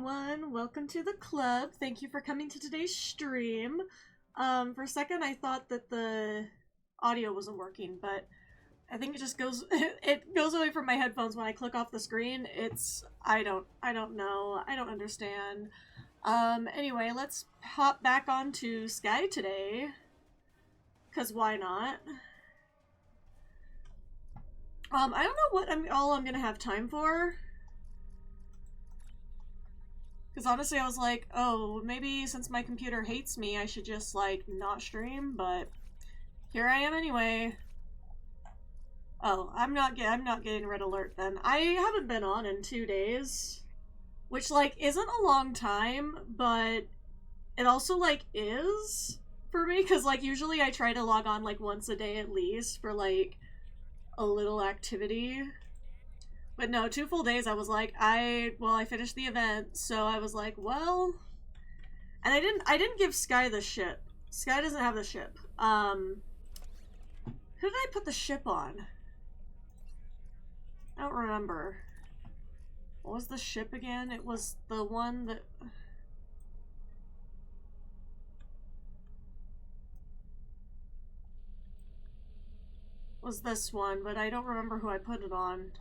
everyone. Welcome to the club. Thank you for coming to today's stream. For a second I thought that the audio wasn't working, but I think it just goes it goes away from my headphones when I click off the screen. I don't know. I don't understand. Anyway, let's hop back onto Sky today. 'Cause why not? I don't know what I'm gonna have time for. Because honestly, I was like, oh, maybe since my computer hates me, I should just, like, not stream, but here I am anyway. Oh, I'm not getting red alert then. I haven't been on in 2 days, which, like, isn't a long time, but it also, like, is for me, because, like, usually I try to log on, like, once a day at least for, like, a little activity. But no, 2 full days I was like, I finished the event, so I was like, well, and I didn't give Sky the ship. Sky doesn't have the ship. Who did I put the ship on? I don't remember. What was the ship again? It was the one that... was this one, but I don't remember who I put it on.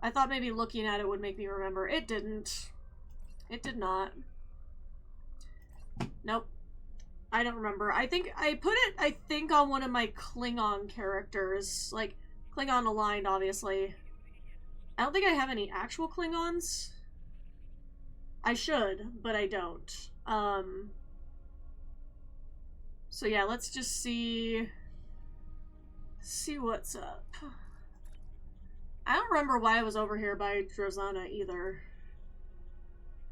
I thought maybe looking at it would make me remember. It didn't. It did not. Nope. I don't remember. I think I put it, on one of my Klingon characters. Like, Klingon aligned, obviously. I don't think I have any actual Klingons. I should, but I don't. So yeah, let's just see what's up. I don't remember why I was over here by Drozana either.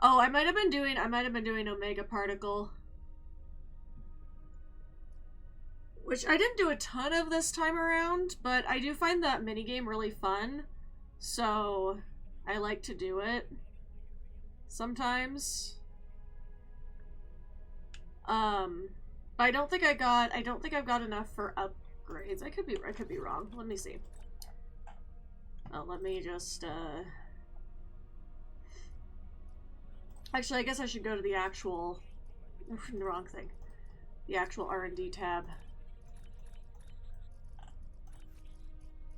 Oh, I might have been doing Omega Particle. Which I didn't do a ton of this time around, but I do find that minigame really fun. So I like to do it sometimes. But I don't think I've got enough for upgrades. I could be wrong. Let me see. Oh, let me just, actually, I guess I should go to the actual... wrong thing. The actual R&D tab.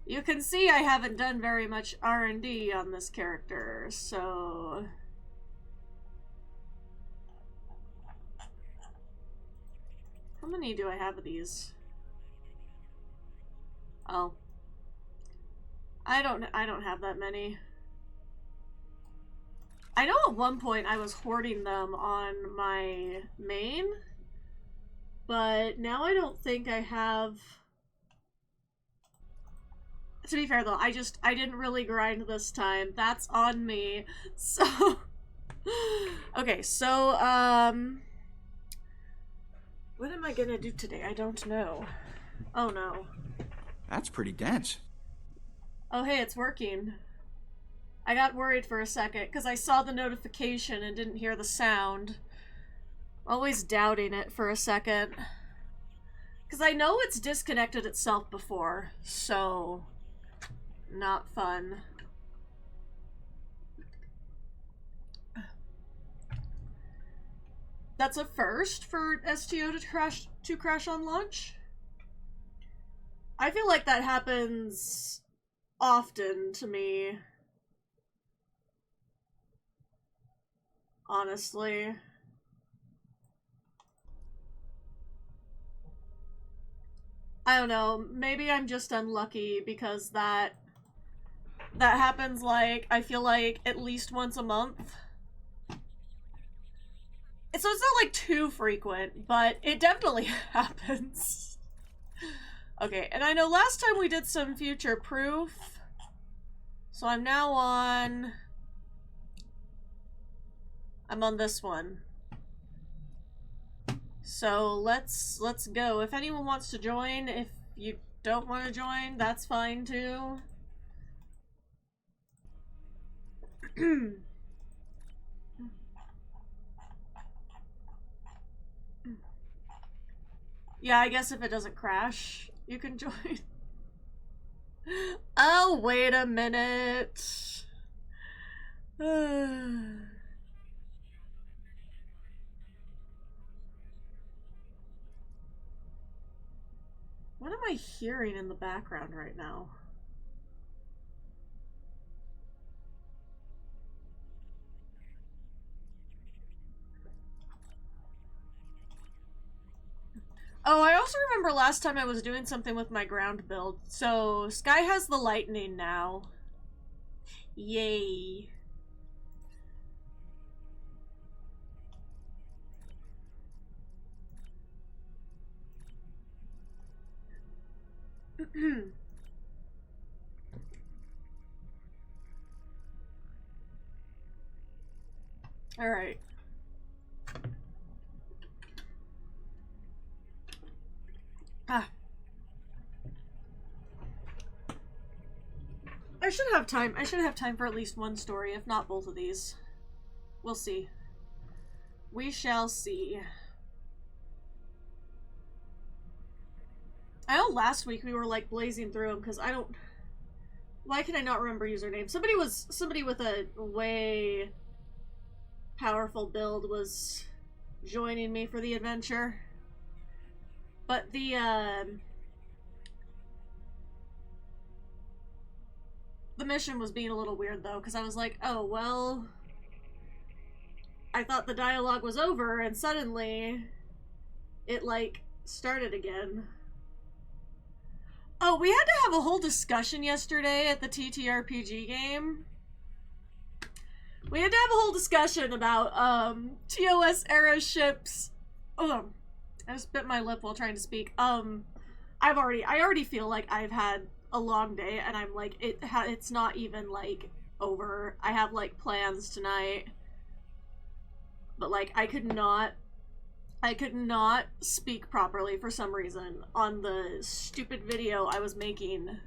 You can see I haven't done very much R&D on this character, so... how many do I have of these? Oh. I don't have that many. I know at one point I was hoarding them on my main, but now I don't think I have. To be fair though, I didn't really grind this time. That's on me. So okay, so what am I gonna do today? I don't know. Oh no. That's pretty dense. Oh hey, it's working. I got worried for a second because I saw the notification and didn't hear the sound. Always doubting it for a second. Because I know it's disconnected itself before, so not fun. That's a first for STO to crash on launch. I feel like that happens often to me, honestly. I don't know, maybe I'm just unlucky because that happens, like, I feel like at least once a month. So it's not like too frequent, but it definitely happens. Okay, and I know last time we did some future proof. So I'm now on... I'm on this one. So let's go. If anyone wants to join, if you don't want to join, that's fine too. Yeah, I guess if it doesn't crash, you can join. Oh, wait a minute. What am I hearing in the background right now? Oh, I also remember last time I was doing something with my ground build. So, Sky has the lightning now. Yay. Alright. Ah. I should have time. I should have time for at least one story, if not both of these. We'll see. We shall see. I know last week we were like blazing through them because I don't... Why can I not remember username? Somebody with a way powerful build was joining me for the adventure. But the mission was being a little weird though, because I was like, oh, well, I thought the dialogue was over and suddenly it like started again. Oh, we had to have a whole discussion yesterday at the TTRPG game. We had to have a whole discussion about TOS era ships. Oh, I just bit my lip while trying to speak. I already feel like I've had a long day, and I'm like, it's not even like over. I have like plans tonight, but like I could not speak properly for some reason on the stupid video I was making.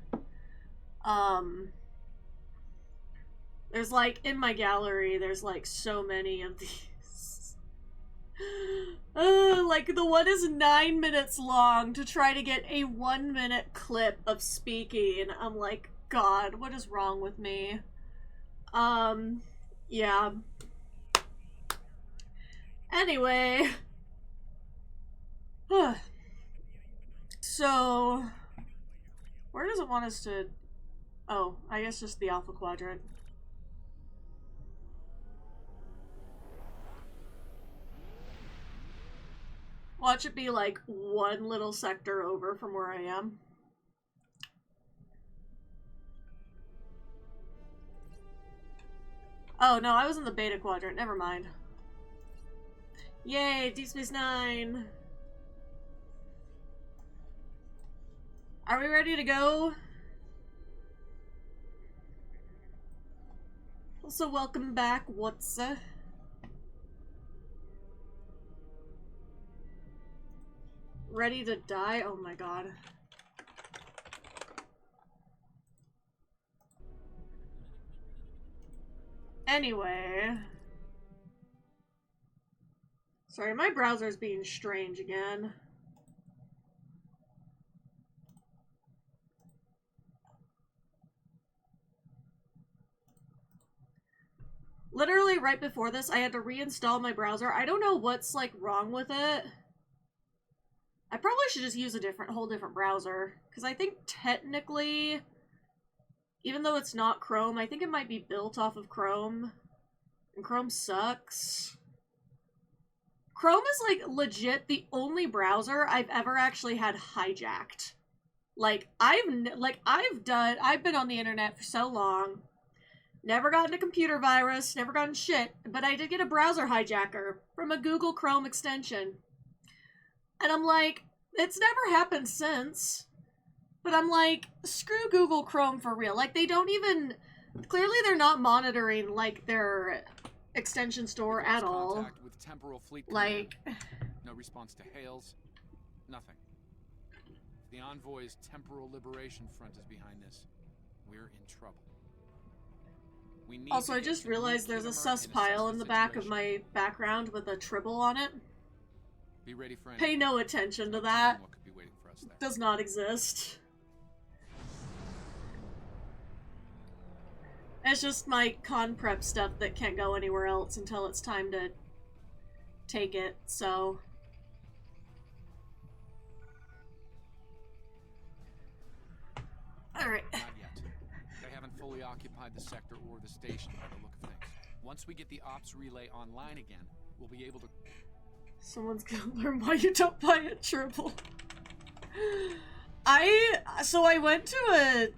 There's like, in my gallery, there's like so many of these. Like the one is 9 minutes long to try to get a 1-minute clip of speaking. I'm like, God, what is wrong with me? Yeah. Anyway. So, where does it want us to... Oh, I guess just the Alpha Quadrant. Watch it be like one little sector over from where I am. Oh no, I was in the Beta Quadrant, never mind. Yay, Deep Space Nine! Are we ready to go? Also, welcome back, Whatsa. Ready to die? Oh my god. Anyway. Sorry, my browser's being strange again. Literally right before this, I had to reinstall my browser. I don't know what's like wrong with it. I probably should just use a whole different browser, because I think technically, even though it's not Chrome, I think it might be built off of Chrome, and Chrome sucks. Chrome is like legit the only browser I've ever actually had hijacked. Like I've been on the internet for so long, never gotten a computer virus, never gotten shit, but I did get a browser hijacker from a Google Chrome extension. And I'm like, it's never happened since. But I'm like, screw Google Chrome for real. Like, they don't even... Clearly they're not monitoring, like, their extension store at all. With temporal fleet like... No response to hails. Nothing. The Envoy's Temporal Liberation Front is behind this. We're in trouble. We need also, I just realized there's a sus pile in the back of my background with a tribble on it. Be ready for Pay no attention to that. What could be waiting for us there. Does not exist. It's just my con prep stuff that can't go anywhere else until it's time to take it, so... Alright. Not yet. They haven't fully occupied the sector or the station by the look of things. Once we get the ops relay online again, we'll be able to... Someone's gonna learn why you don't buy a triple. So I went to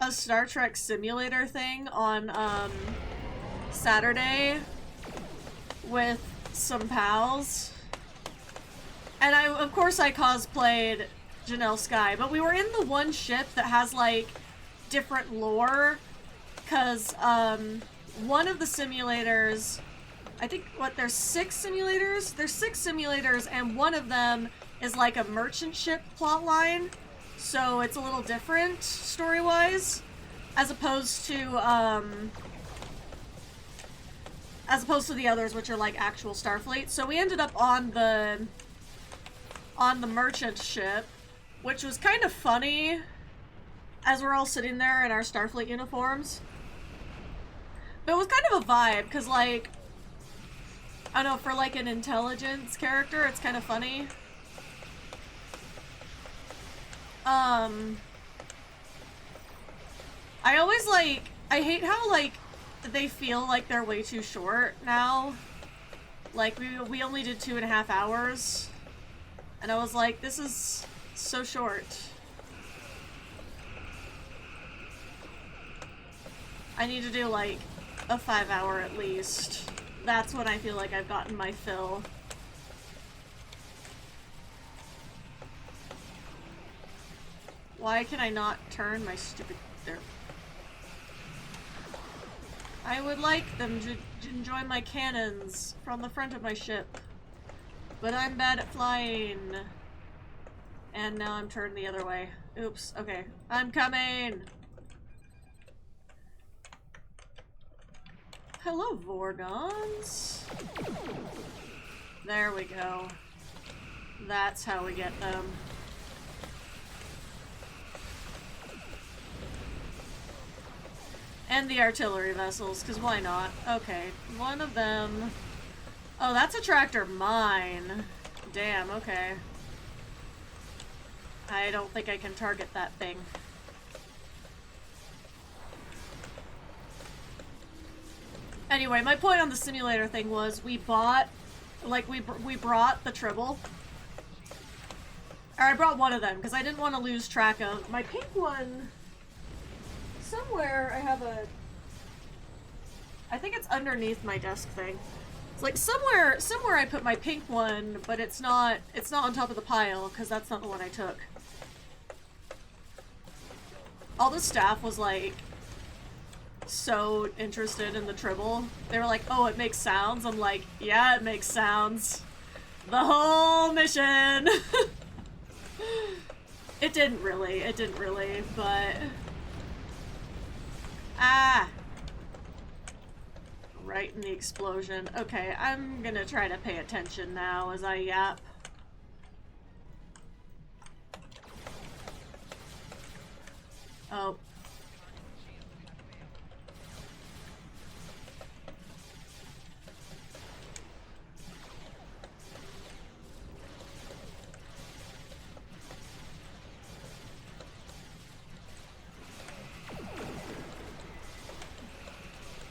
a Star Trek simulator thing on Saturday with some pals. And of course I cosplayed Janelle Sky, but we were in the one ship that has like different lore, cause one of the simulators, I think there's 6 simulators? There's 6 simulators and one of them is like a merchant ship plotline, so it's a little different story-wise, as opposed to the others, which are like actual Starfleet. So we ended up on the merchant ship, which was kind of funny as we're all sitting there in our Starfleet uniforms. But it was kind of a vibe, because like, I don't know, for like an intelligence character, it's kind of funny. I always like, I hate how like they feel like they're way too short now. Like we only did 2.5 hours, and I was like, this is so short. I need to do like a 5-hour at least. That's when I feel like I've gotten my fill. Why can I not turn my stupid... There. I would like them to enjoy my cannons from the front of my ship. But I'm bad at flying. And now I'm turned the other way. Oops, okay. I'm coming! Hello, Vorgons. There we go. That's how we get them. And the artillery vessels, because why not? Okay, one of them... Oh, that's a tractor mine. Damn, okay. I don't think I can target that thing. Anyway, my point on the simulator thing was we bought, like, we brought the Tribble. Or I brought one of them, because I didn't want to lose track of... My pink one... Somewhere I have a... I think it's underneath my desk thing. It's like somewhere I put my pink one, but it's not on top of the pile, because that's not the one I took. All the staff was like so interested in the Tribble. They were like, oh, it makes sounds. I'm like, yeah, it makes sounds. The whole mission! It didn't really, but... Ah! Right in the explosion. Okay, I'm gonna try to pay attention now as I yap. Oh.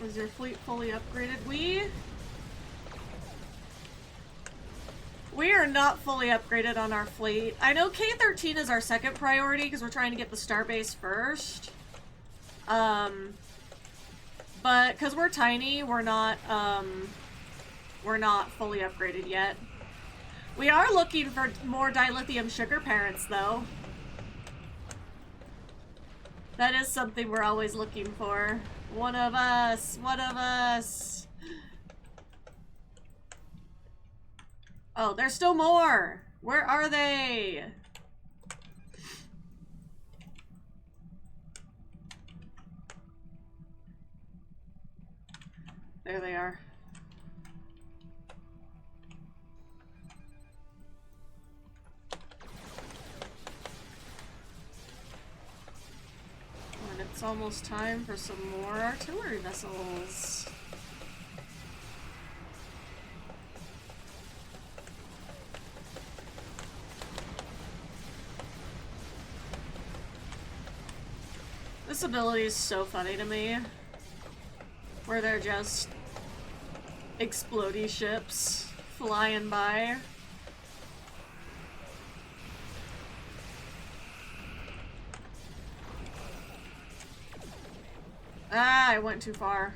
Is your fleet fully upgraded? We are not fully upgraded on our fleet. I know K-13 is our second priority because we're trying to get the starbase first. But because we're tiny, we're not fully upgraded yet. We are looking for more dilithium sugar parents, though. That is something we're always looking for. One of us! One of us! Oh, there's still more! Where are they? There they are. And it's almost time for some more artillery vessels. This ability is so funny to me. Where they're just explodey ships flying by. Ah, I went too far.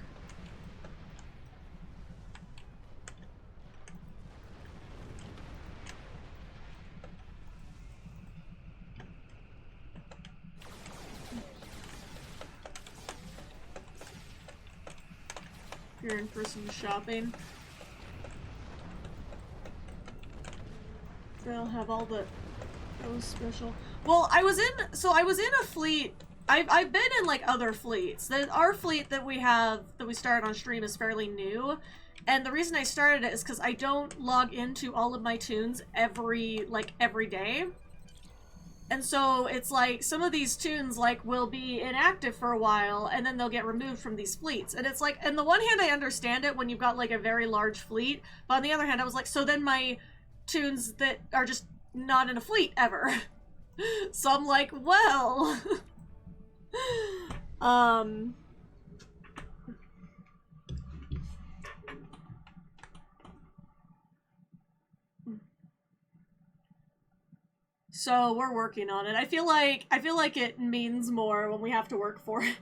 You're in for some shopping. They'll have all the special. Well, I was in a fleet. I've been in like other fleets. Our fleet that we started on stream is fairly new, and the reason I started it is because I don't log into all of my tunes every day. And so it's like some of these tunes like will be inactive for a while and then they'll get removed from these fleets. And it's like, on the one hand I understand it when you've got like a very large fleet, but on the other hand I was like, so then my tunes that are just not in a fleet ever. So I'm like, well, so we're working on it. I feel like it means more when we have to work for it.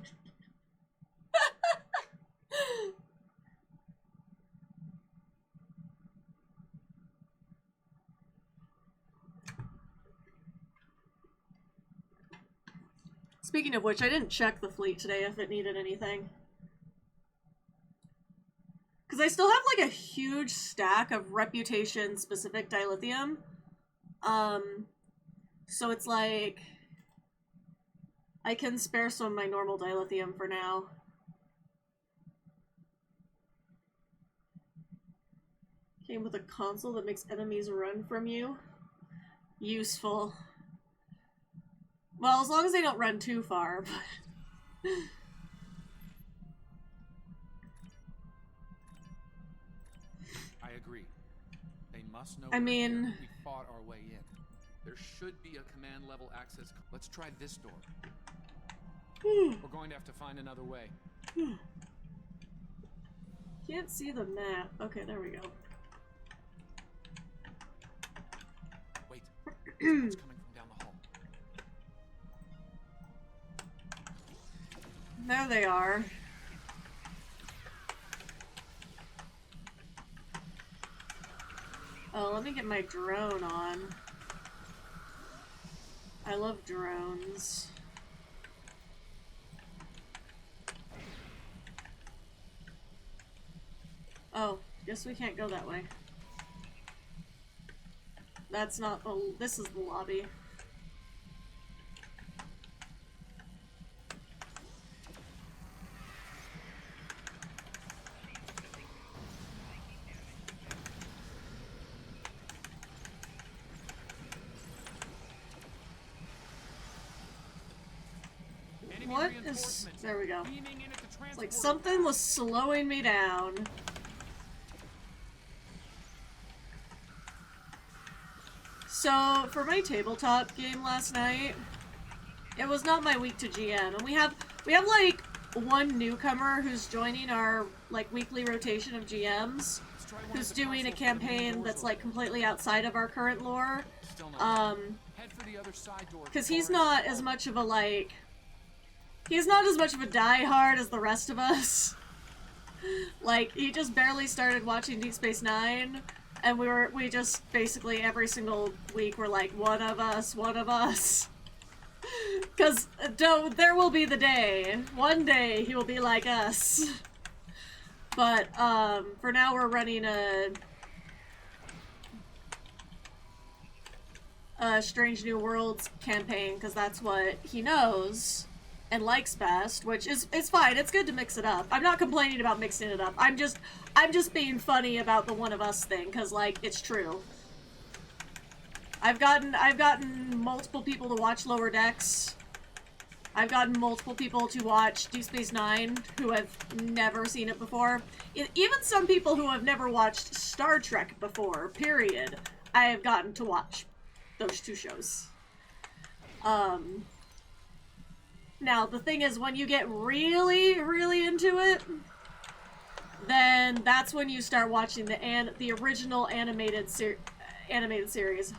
Speaking of which, I didn't check the fleet today if it needed anything. Because I still have like a huge stack of reputation-specific dilithium. So it's like, I can spare some of my normal dilithium for now. Came with a console that makes enemies run from you. Useful. Well, as long as they don't run too far, but... I agree. They must know I mean... we fought our way in. There should be a command level access. Let's try this door. We're going to have to find another way. Can't see the map. Okay, there we go. Wait. Someone's coming from down the hall. There they are. Oh, let me get my drone on. I love drones. Oh, guess we can't go that way. That's not the... This is the lobby. What is... There we go. It's like something was slowing me down. So, for my tabletop game last night, it was not my week to GM, and we have like one newcomer who's joining our like weekly rotation of GMs, who's doing a campaign that's like completely outside of our current lore. Because he's not as much of a like... He's not as much of a diehard as the rest of us. Like, he just barely started watching Deep Space Nine, and we just basically every single week we're like, one of us. Because there will be the day. One day he will be like us. But, for now we're running a Strange New Worlds campaign, because that's what he knows and likes best, which is fine. It's good to mix it up. I'm not complaining about mixing it up. I'm just being funny about the one of us thing, because like it's true. I've gotten multiple people to watch Lower Decks. I've gotten multiple people to watch Deep Space Nine who have never seen it before. Even some people who have never watched Star Trek before, period, I have gotten to watch those two shows. Now, the thing is, when you get really, really into it, then that's when you start watching the original animated series.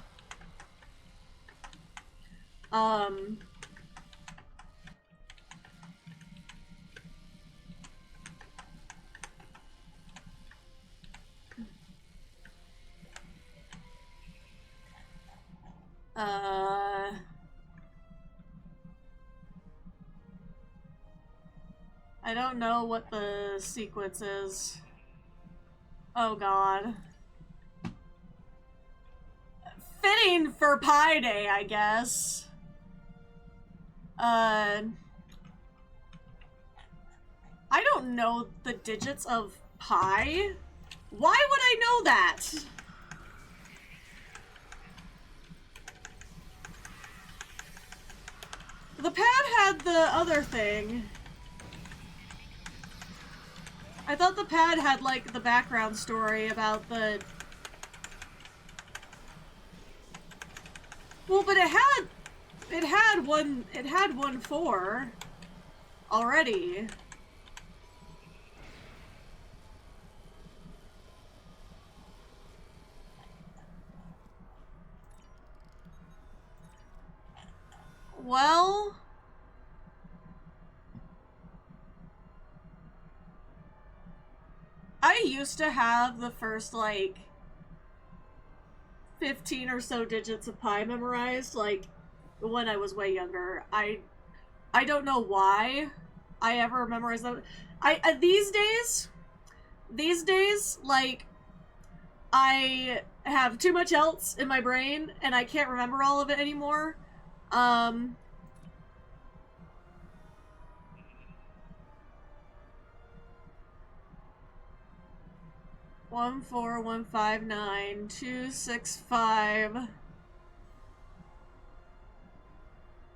I don't know what the sequence is. Oh god. Fitting for Pi Day, I guess. I don't know the digits of pi. Why would I know that? The pad had the other thing. I thought the pad had, like, the background story about the... Well, but it had 1-4 already. Well... I used to have the first, like, 15 or so digits of pi memorized, like, when I was way younger. I don't know why I ever memorized that. These days, like, I have too much else in my brain, and I can't remember all of it anymore. 14159 265.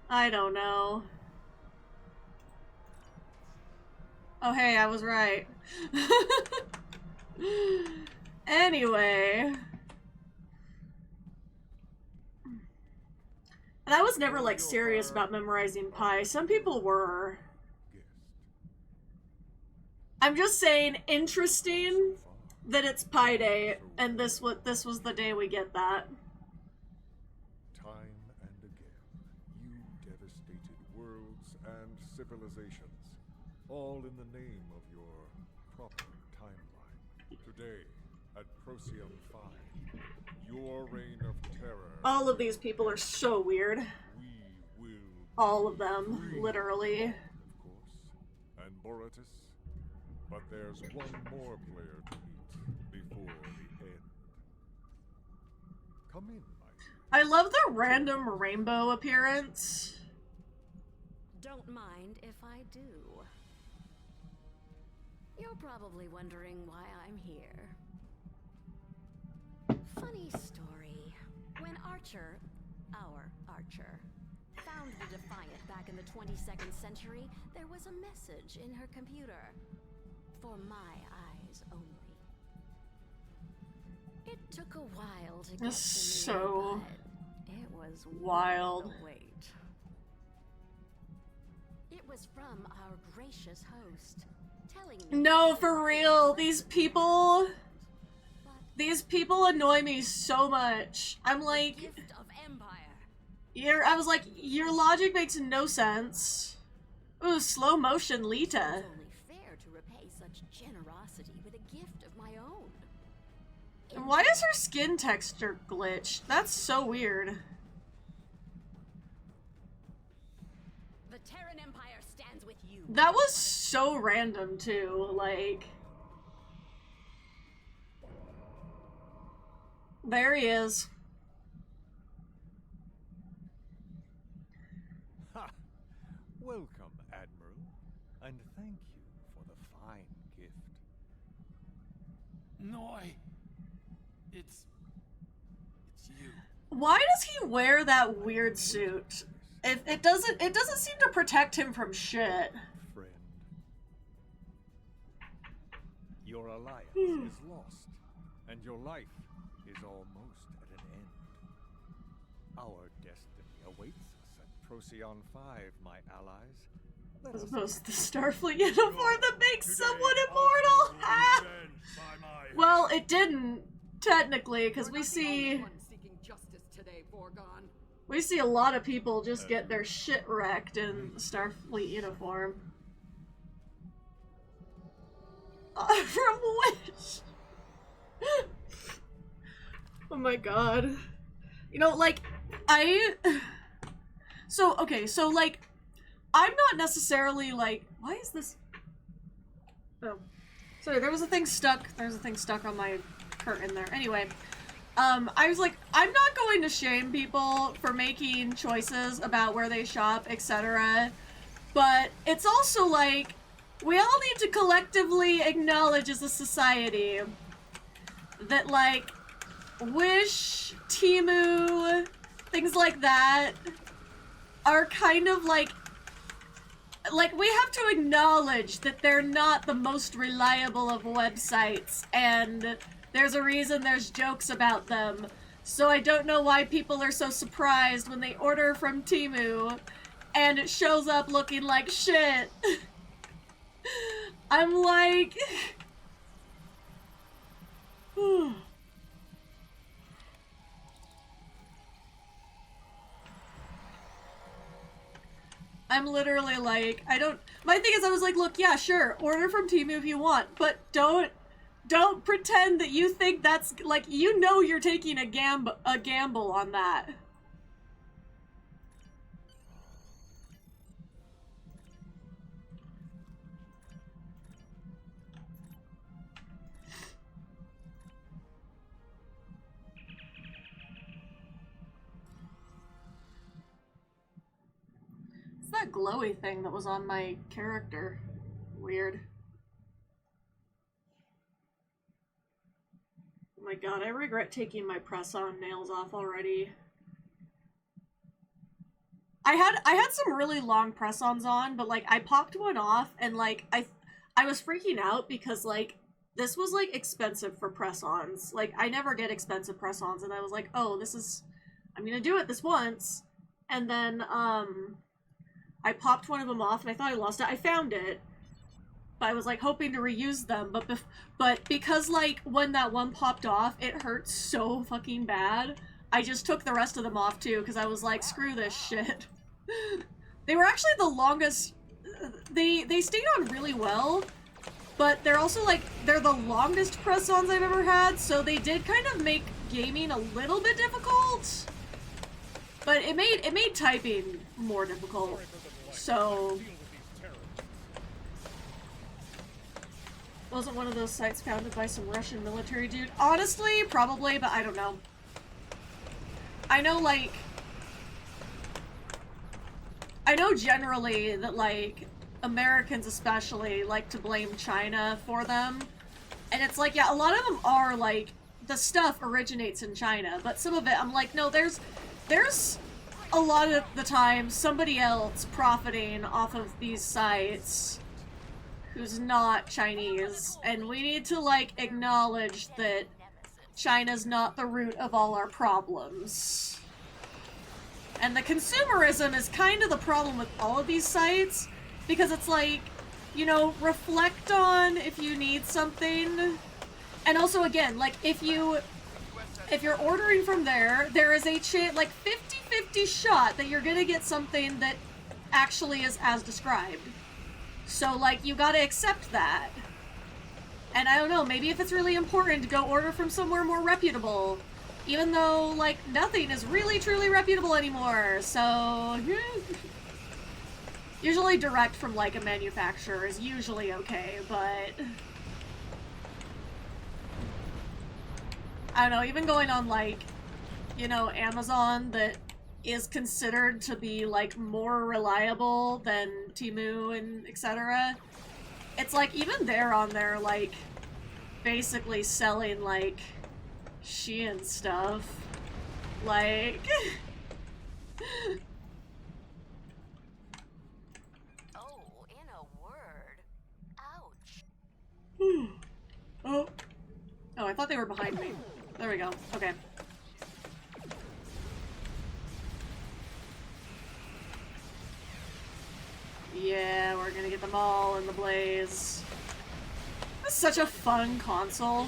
I don't know. Oh hey, I was right. Anyway. And I was never, like, serious about memorizing pi. Some people were. I'm just saying, interesting that it's Pi Day, and this was the day we get that. Time and again, you devastated worlds and civilizations, all in the name of your proper timeline. Today, at Procyon 5, your reign of terror... All of these people are so weird. We will... All of them, literally. Of course. And Boratus. But there's one more player to meet before the end. Come in, my dear. I love the random rainbow appearance. Don't mind if I do. You're probably wondering why I'm here. Funny story. When Archer, our Archer, found the Defiant back in the 22nd century, there was a message in her computer. For my eyes only. It took a while to get That's to me, so but it was wild. worth the wait. It was from our gracious host, telling me... No, for real, these people annoy me so much. I'm like, Gift of Empire. I was like, your logic makes no sense. Ooh, slow motion Lita. It's only fair to repay such generosity with a gift of my own. And why is her skin texture glitched? That's so weird. The Terran Empire stands with you. That was so random too, like... There he is. Ha! Welcome, Admiral, and thank you for the fine gift. Noi. It's you. Why does he wear that weird suit? It doesn't seem to protect him from shit. Friend. Your alliance is lost, and your life is almost at an end. Our destiny awaits us at Procyon 5, my allies. Let As us opposed to the Starfleet uniform that makes someone immortal! Ah! Well, it didn't, technically, because we see a lot of people just get their shit wrecked in the Starfleet uniform. From which? Oh my god. You know, like, so, like, I'm not necessarily, like, why is this? Oh. Sorry, there was a thing stuck on my curtain there. Anyway, I was like, I'm not going to shame people for making choices about where they shop, etc. But it's also like, we all need to collectively acknowledge as a society that, like, Wish, Temu, things like that are kind of like, we have to acknowledge that they're not the most reliable of websites, and there's a reason there's jokes about them. So I don't know why people are so surprised when they order from Temu and it shows up looking like shit. I'm like... I'm literally like, my thing is, I was like, look, yeah, sure, order from Temu if you want, but don't pretend that you think that's, like, you know you're taking a gamble on that. That glowy thing that was on my character. Weird. Oh my god, I regret taking my press-on nails off already. I had some really long press-ons on, but like I popped one off and like I was freaking out because like this was like expensive for press-ons. Like I never get expensive press-ons, and I was like, oh, I'm gonna do it this once. And then I popped one of them off, and I thought I lost it. I found it, but I was, like, hoping to reuse them, but because, like, when that one popped off, it hurt so fucking bad, I just took the rest of them off, too, because I was like, screw this shit. They were actually the longest... They stayed on really well, but they're also, like, they're the longest press-ons I've ever had, so they did kind of make gaming a little bit difficult, but it made typing more difficult. So, wasn't one of those sites founded by some Russian military dude? Honestly, probably, but I don't know. I know, like, I know generally that, like, Americans especially like to blame China for them. And it's like, yeah, a lot of them are, like, the stuff originates in China, but some of it, I'm like, no, there's a lot of the time somebody else profiting off of these sites who's not Chinese, and we need to, like, acknowledge that China's not the root of all our problems. And the consumerism is kind of the problem with all of these sites, because it's like, you know, reflect on if you need something. And also, again, like, if you're ordering from there, there is a like 50-50 shot that you're gonna get something that actually is as described. So, like, you gotta accept that. And I don't know, maybe if it's really important to go order from somewhere more reputable, even though, like, nothing is really truly reputable anymore, so... Usually direct from, like, a manufacturer is usually okay, but... I don't know, even going on, like, you know, Amazon that is considered to be, like, more reliable than Temu and etc. It's like, even they're on there, like, basically selling, like, Shein stuff. Like... Oh, in a word. Ouch. Oh. Oh, I thought they were behind me. There we go. Okay. Yeah, we're gonna get them all in the blaze. It's such a fun console.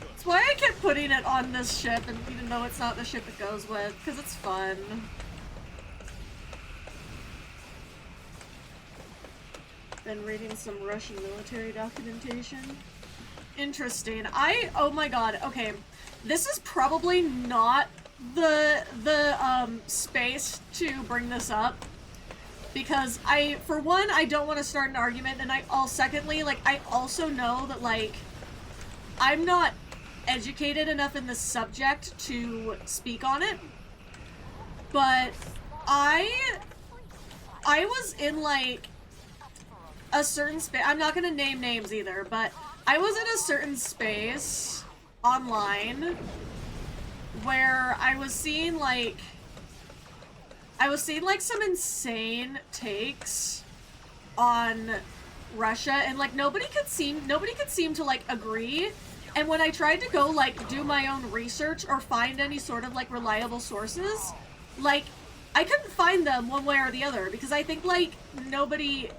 That's why I kept putting it on this ship, and even though it's not the ship it goes with, because it's fun. Been reading some Russian military documentation. Interesting. Oh my god, okay. This is probably not the space to bring this up. Because for one, I don't want to start an argument, and secondly, like, I also know that, like, I'm not educated enough in this subject to speak on it. But I was in, like, a certain space. I'm not gonna name names either, but I was in a certain space online where I was seeing like some insane takes on Russia, and like nobody could seem to like agree. And when I tried to go like do my own research or find any sort of like reliable sources, like I couldn't find them one way or the other, because I think like nobody,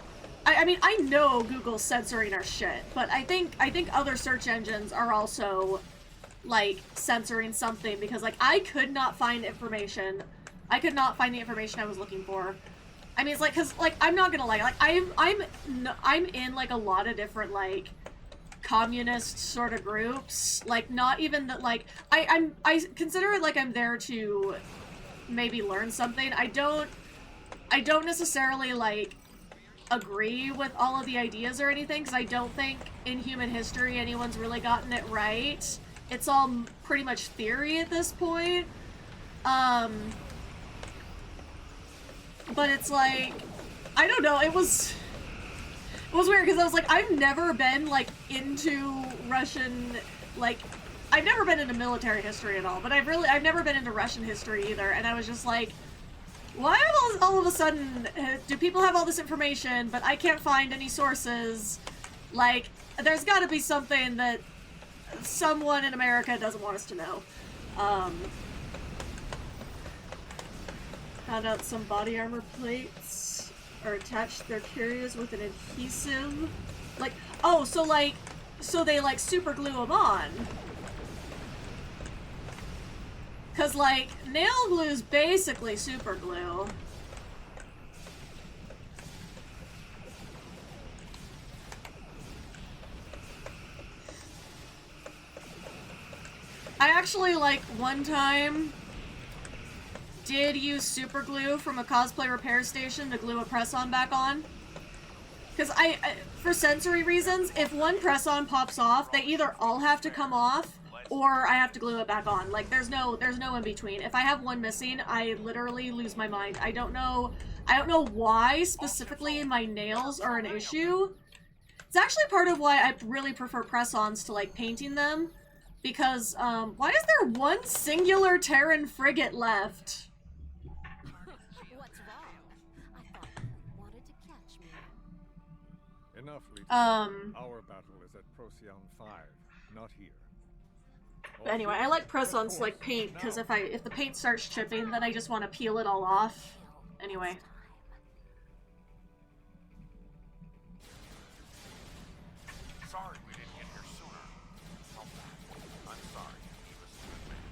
I mean, I know Google's censoring our shit, but I think other search engines are also like censoring something, because like I could not find information. I could not find the information I was looking for. I mean, it's like, cause like I'm not gonna lie, like I'm in like a lot of different like communist sort of groups. Like not even that, like I consider it like I'm there to maybe learn something. I don't necessarily like agree with all of the ideas or anything, because I don't think in human history anyone's really gotten it right. It's all pretty much theory at this point. But it's like, I don't know, it was weird, because I was like, I've never been like into Russian, like, I've never been into military history at all, but I've never been into Russian history either, and I was just like, why all of a sudden do people have all this information, but I can't find any sources? Like, there's gotta be something that someone in America doesn't want us to know. Found out some body armor plates are attached to their carriers with an adhesive. Like, oh, so they like super glue them on. Cause like, nail glue's basically super glue. I actually, like, one time did use super glue from a cosplay repair station to glue a press-on back on. Because for sensory reasons, if one press-on pops off, they either all have to come off, or I have to glue it back on. Like, there's no in between. If I have one missing, I literally lose my mind. I don't know why specifically my nails are an issue. It's actually part of why I really prefer press-ons to, like, painting them. Because, why is there one singular Terran frigate left? What's wrong? I thought you wanted to catch me. Enough, Legion. Our battle is at Procyon 5, not here. But anyway, I like press-ons to like paint, because if the paint starts chipping, then I just want to peel it all off. Anyway. Sorry we didn't get here sooner. I'm sorry. He was a good man.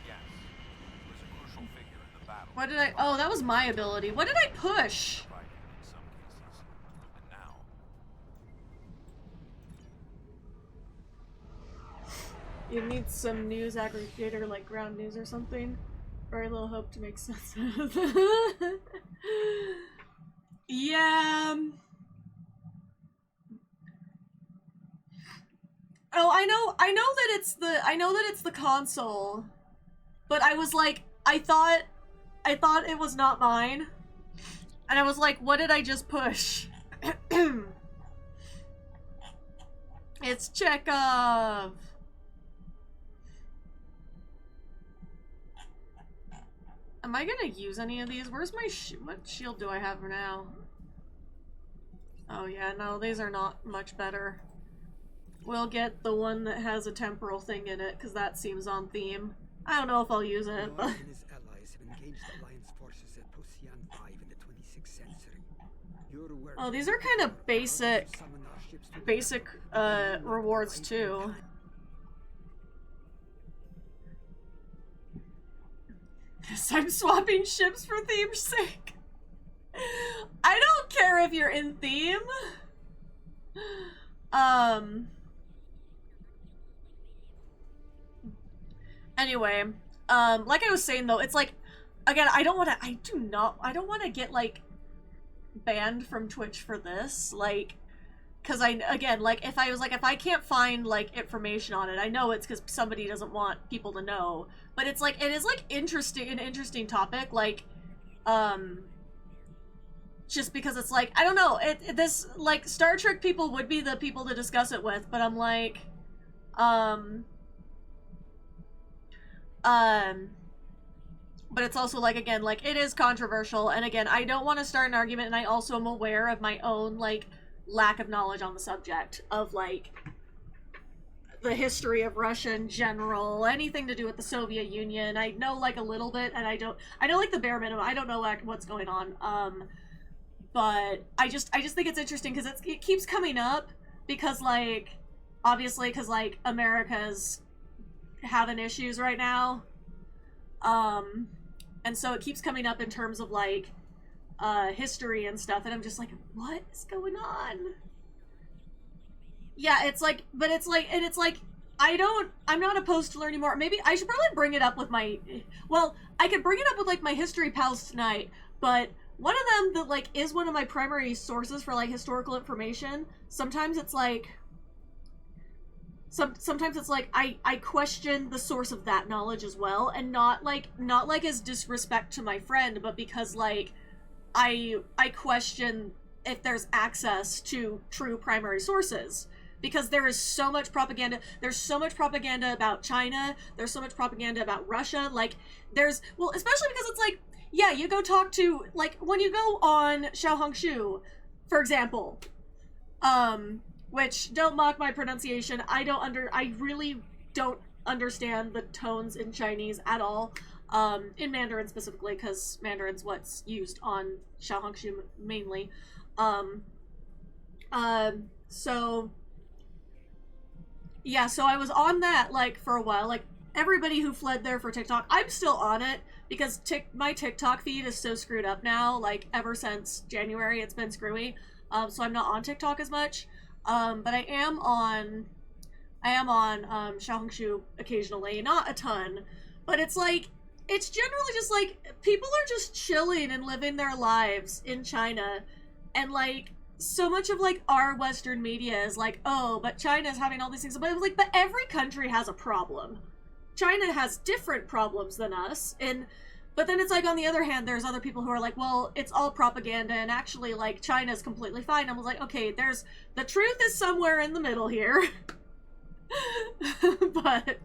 Yes, he was a crucial figure in the battle. What did I... Oh, that was my ability. What did I push? In some cases. And now... You need some news aggregator like Ground News or something. Very little hope to make sense of it. Yeah. Oh, I know that it's the console. But I was like, I thought it was not mine. And I was like, what did I just push? It's Chekhov. Am I gonna use any of these? Where's my what shield do I have for now? Oh yeah, no, these are not much better. We'll get the one that has a temporal thing in it, because that seems on theme. I don't know if I'll use it, but... Lord and his allies have engaged Alliance forces at Procyon 5 in the 26th century. Your work Oh, these are kind of basic rewards too. I'm swapping ships for theme's sake. I don't care if you're in theme. Anyway, like I was saying though, it's like, again, I don't want to get like banned from Twitch for this, like, because if I can't find like information on it, I know it's because somebody doesn't want people to know, but it's like, it is like an interesting topic, like, just because it's like, I don't know, this, like, Star Trek people would be the people to discuss it with, but I'm like, but it's also like, again, like, it is controversial, and again, I don't want to start an argument, and I also am aware of my own, like, lack of knowledge on the subject of, like, the history of Russia in general, anything to do with the Soviet Union. I know, like, a little bit, and I know, like, the bare minimum. I don't know, like, what's going on, but I just think it's interesting, because it keeps coming up, because, like, obviously, because, like, America's having issues right now, and so it keeps coming up in terms of, like, history and stuff, and I'm just like, what is going on? Yeah, it's like, but it's like, and it's like, I'm not opposed to learning more. Maybe I should probably bring it up with my, well, I could bring it up with, like, my history pals tonight, but one of them that, like, is one of my primary sources for, like, historical information, sometimes it's like, sometimes it's like, I question the source of that knowledge as well, and not like as disrespect to my friend, but because, like, I question if there's access to true primary sources. Because there is so much propaganda. There's so much propaganda about China. There's so much propaganda about Russia. Like, well, especially because it's like, yeah, you go talk to, like, when you go on Xiaohongshu, for example, which, don't mock my pronunciation, I really don't understand the tones in Chinese at all, in Mandarin specifically, because Mandarin's what's used on Xiaohongshu mainly, so, yeah, so I was on that, like, for a while, like, everybody who fled there for TikTok, I'm still on it, because my TikTok feed is so screwed up now, like, ever since January, it's been screwy, so I'm not on TikTok as much, but I am on Xiaohongshu occasionally, not a ton, but it's like, it's generally just like, people are just chilling and living their lives in China, and like, so much of like our Western media is like, oh, but China's having all these things, but it was like, but every country has a problem. China has different problems than us, but then it's like, on the other hand, there's other people who are like, well, it's all propaganda, and actually, like, China's completely fine. I was like, okay, the truth is somewhere in the middle here. But,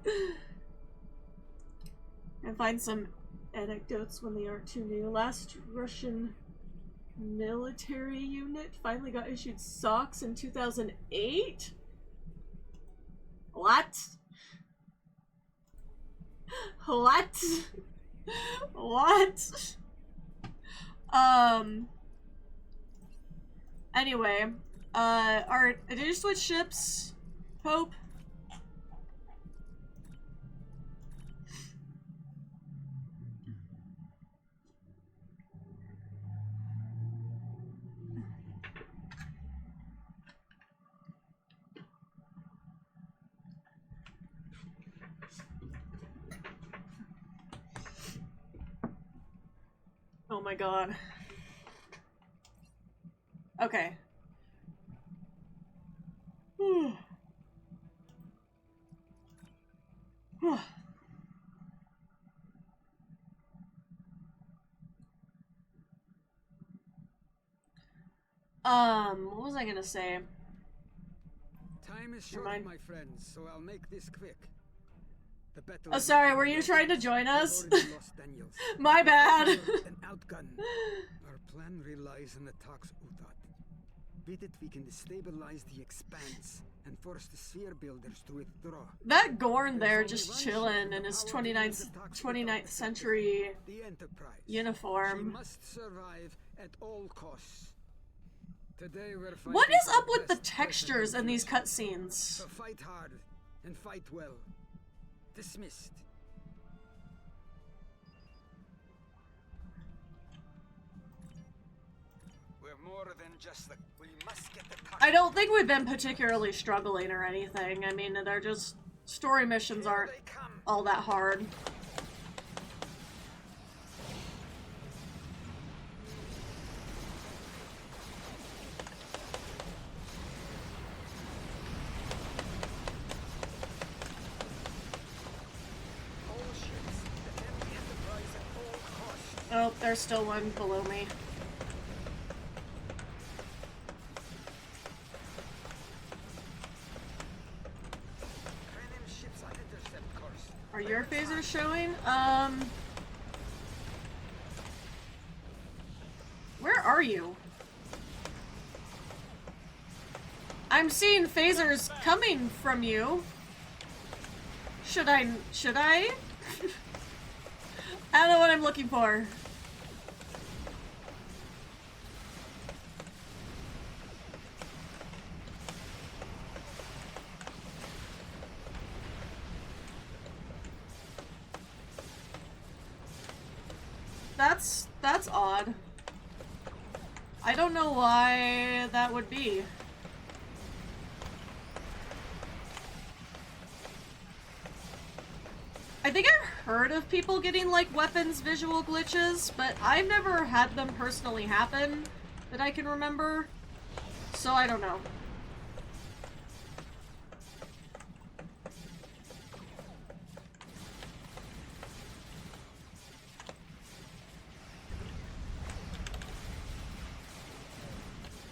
and find some anecdotes when they aren't too new. Last Russian military unit finally got issued socks in 2008? What? What? What? Anyway, did you switch ships, Hope? Oh my god. Okay. What was I gonna say? Time is short, my friends, so I'll make this quick. The battle. Oh, sorry, were you trying to join us? Lost Daniels. My bad. An outgun. Our plan relies on the Tox Utat. beat it, we can destabilize the expanse and force the sphere builders to withdraw. That Gorn there just chilling in his 29th century The Enterprise. She uniform. must survive at all costs. Today we're fighting What is for up with the best textures in these present cutscenes? So fight hard and fight well. Dismissed. We're more than just the. We must get the. I don't think we've been particularly struggling or anything. I mean, they're just story missions aren't all that hard. Oh, there's still one below me. Are your phasers showing? Where are you? I'm seeing phasers coming from you. Should I? I don't know what I'm looking for. That's odd. I don't know why that would be. I think I've heard of people getting like weapons visual glitches, but I've never had them personally happen that I can remember. So I don't know.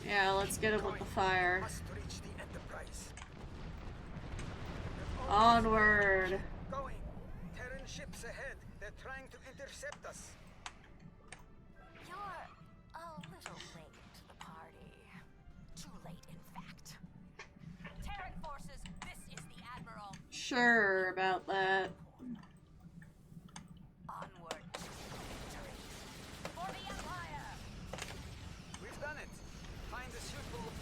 Yeah, let's get him with the fire. Must reach the Enterprise. Onward. Going. Terran ships ahead. They're trying to intercept us. You're a little late to the party. Too late, in fact. Terran forces, this is the Admiral. Sure about that. Onward to victory. For the Empire! We've done it. Find a suitable.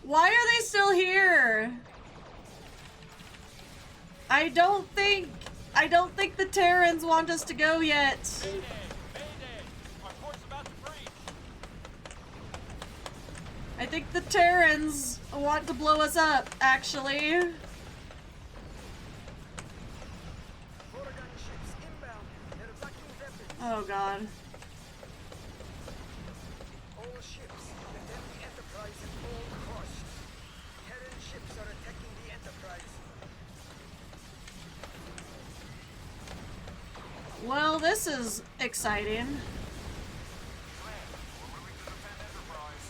Why are they still here? I don't think the Terrans want us to go yet. Mayday! Mayday! Our port's about to breach! I think the Terrans want to blow us up, actually. Foreign ships inbound. They're locking weapons. Oh god. All ships, defend the Enterprise at all costs. Terran ships are attacking the Enterprise. Well, this is exciting. We're moving to defend Enterprise.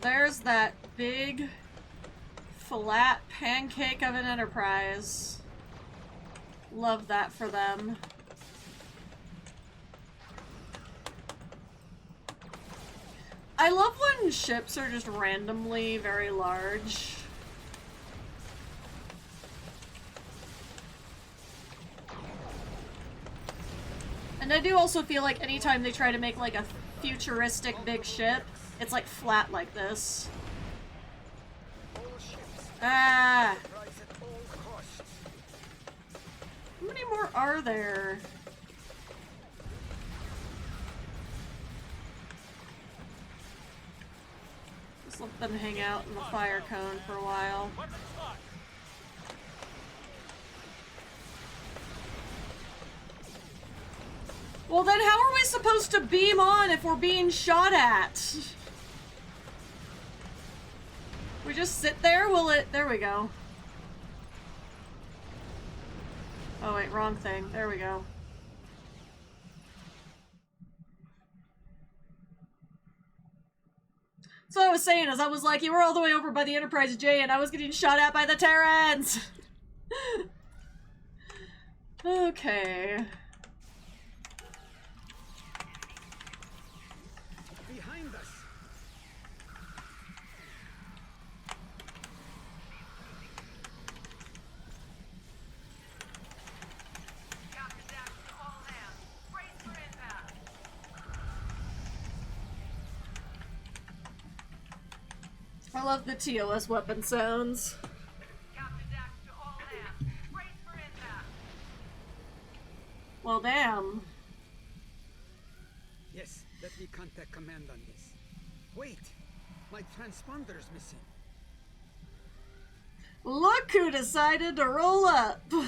There's that big, flat pancake of an Enterprise. Love that for them. I love when ships are just randomly very large. And I do also feel like anytime they try to make like a futuristic big ship, it's like flat like this. All ships, Ah! Enterprise at all costs. How many more are there? Just let them hang out in the fire cone for a while. Weapons locked! Well then how are we supposed to beam on if we're being shot at? We just sit there? Will it... There we go. Oh wait, wrong thing. There we go. So what I was saying is I was like, you were all the way over by the Enterprise J and I was getting shot at by the Terrans! Okay. Behind us. Captain Dax to all hands. Brace for impact. I love the TOS weapon sounds. Captain Dax to all hands. Brace for impact. Well, damn. Yes, let me contact command on this. Wait, my transponder's missing. Look who decided to roll up! Did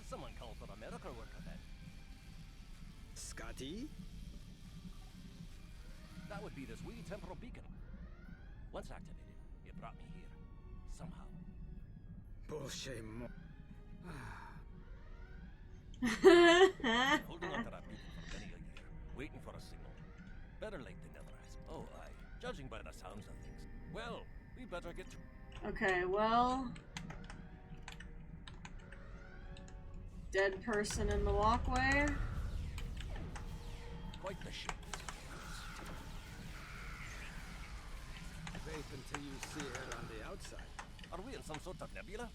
someone call for a miracle worker then? Scotty? That would be this wee temporal beacon. Once activated, it brought me here. Somehow. Bullshit mo. Holding on to that beacon for many a year, waiting for a signal. Better late than never, I suppose. Oh, aye. Judging by the sounds of things. Well, we better get to... Okay, well... Dead person in the walkway. Quite the ship. Wait until you see her on the outside. Are we in some sort of nebula?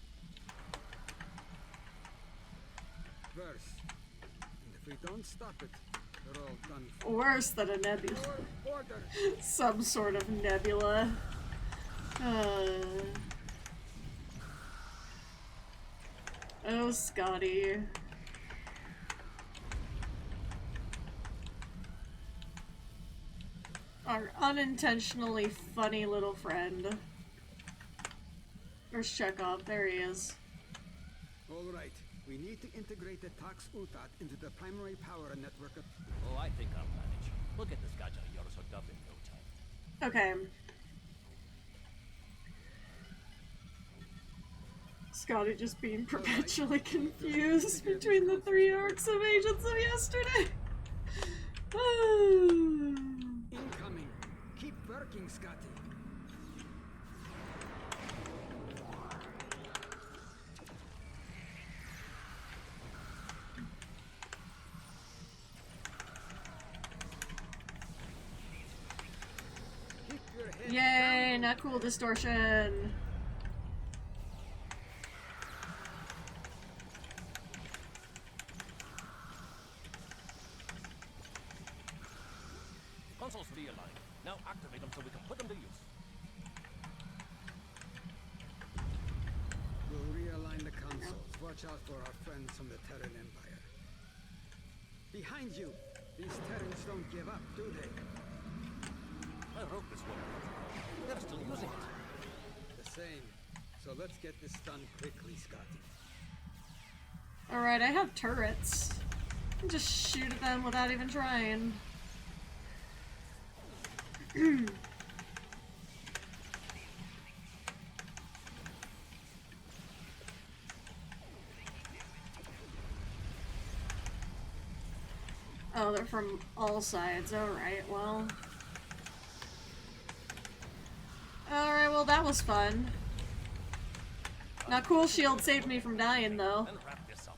Worse. And if we don't stop it, we're all done for. Worse than a nebula. Order! Some sort of nebula. Oh, Scotty. Our unintentionally funny little friend. Where's Chekhov? There he is. All right. We need to integrate the Tox Utat into the primary power network. Oh, I think I'll manage. We'll get this gadget of yours hooked up in no time. Okay. Scotty just being perpetually confused between the three arcs of Agents of Yesterday. Incoming. Keep working, Scotty. Keep your head Yay, down. not cool distortion. Consoles realigned. Now activate them so we can put them to use. We'll realign the consoles. Watch out for our friends from the Terran Empire. Behind you! These Terrans don't give up, do they? I wrote this one. They're still using it. The same. So let's get this done quickly, Scotty. Alright, I have turrets. I can just shoot at them without even trying. Oh, they're from all sides. Alright, well. Alright, well that was fun. Now Cool Shield saved me from dying though. And wrap this up.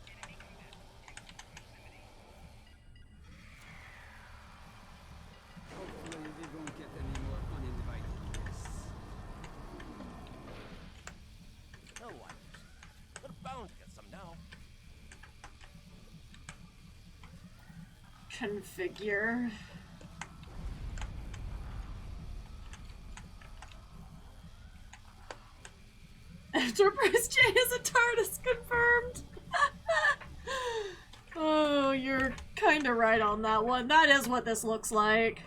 Hopefully we won't get any more uninvited guests. No wires. We're bound to get some now. Configure. Enterprise J is a TARDIS confirmed! Oh, you're kinda right on that one. That is what this looks like.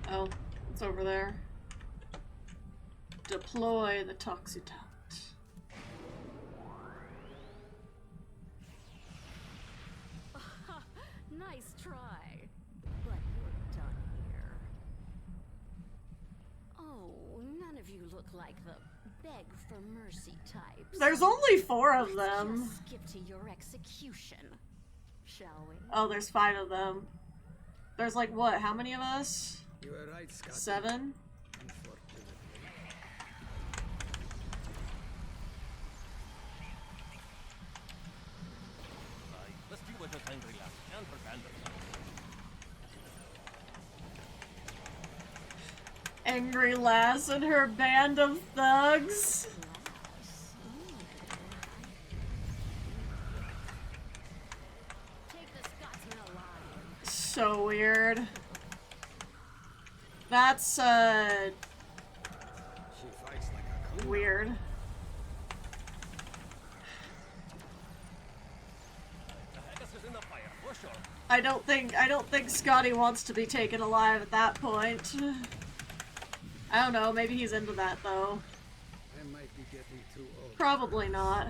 Oh, it's over there. Deploy the Toxutat. Nice try. But you're done here. Oh, none of you look like the beg for mercy types. There's only 4 of Let's them. just skip to your execution, shall we? Oh, there's 5 of them. There's like what? How many of us? You were right, Scott. 7? Unfortunately. Let's deal with this angry lass and her bandit. Angry lass and her band of thugs. Take the Scotsman alive. So weird. That's, She fights like a queen. weird. The Haggis is in the fire, for sure. I don't think Scotty wants to be taken alive at that point. I don't know, maybe he's into that though. I might be getting too old. Probably not.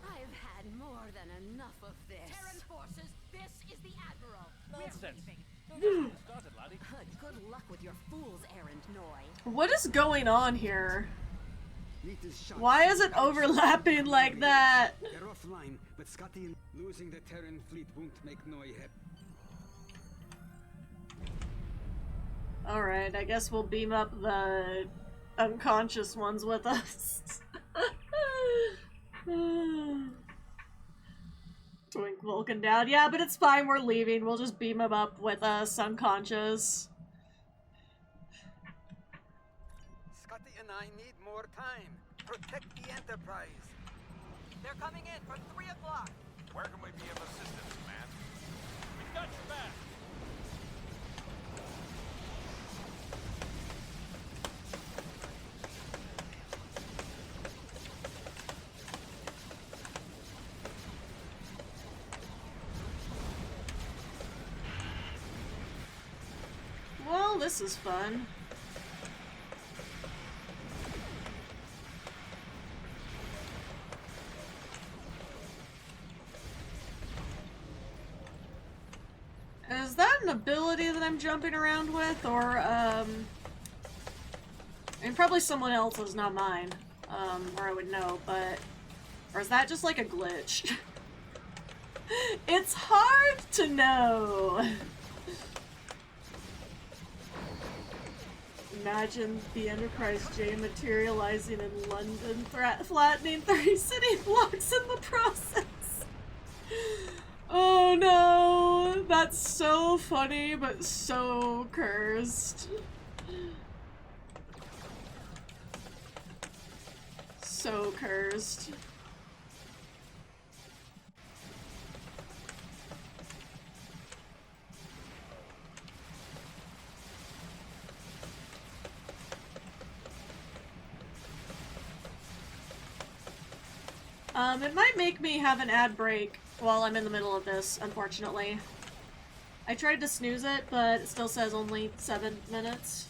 I've had more than enough of this. Terran forces, this is the Admiral. Nonsense. Don't get me started, laddie. Good luck with your fool's errand, Noi. What is going on here? Meet is shot. Why is it overlapping like that? They're offline, but Scotty and losing the Terran fleet won't make Noi happy. Alright, I guess we'll beam up the unconscious ones with us. Twink Vulcan down. Yeah, but it's fine, we're leaving. We'll just beam him up with us, unconscious. Scotty and I need more time. Protect the Enterprise. They're coming in from 3 o'clock. Where can we be of assistance, man? We've got your back. Well, this is fun. Is that an ability that I'm jumping around with, or, and probably someone else's, not mine, or I would know, but, or is that just like a glitch? It's hard to know. Imagine the Enterprise J materializing in London, flattening 30 city blocks in the process. Oh no, that's so funny, but so cursed. So cursed. It might make me have an ad break while I'm in the middle of this, unfortunately. I tried to snooze it, but it still says only 7 minutes.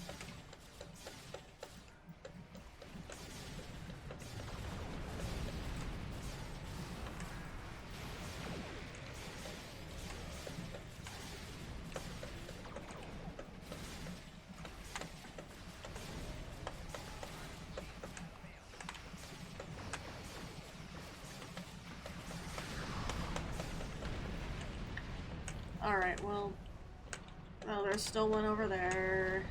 Alright, well... Oh, there's still one over there.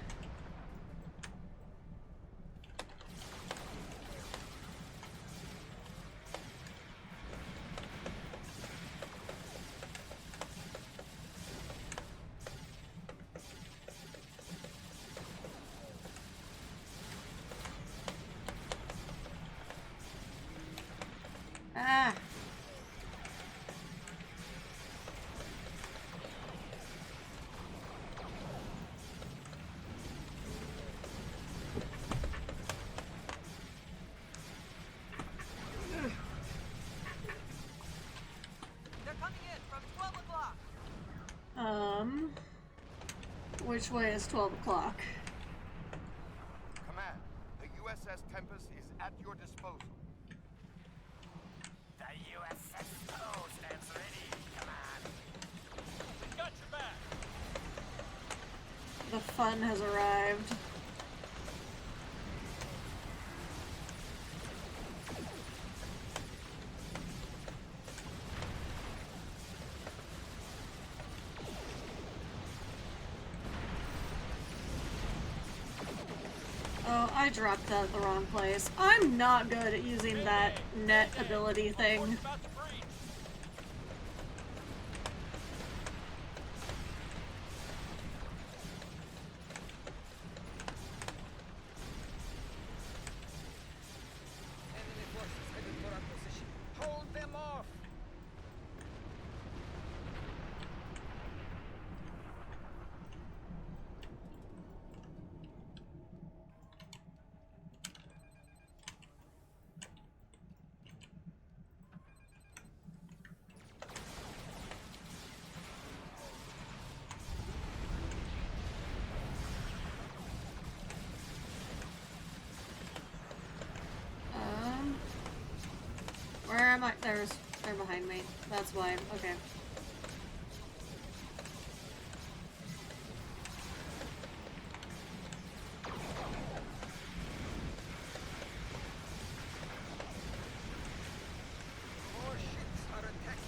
Ah! They're coming in from 12 o'clock. Which way is 12 o'clock? Command, the USS Tempest is at your disposal. The USS stands ready, command. We've got your back. The fun has arrived. I dropped that at the wrong place. I'm not good at using that net ability thing. About to breach. Enemy forces headed for our position. Hold them off! Where am I? They're behind me. That's why. Okay. More ships are attacking.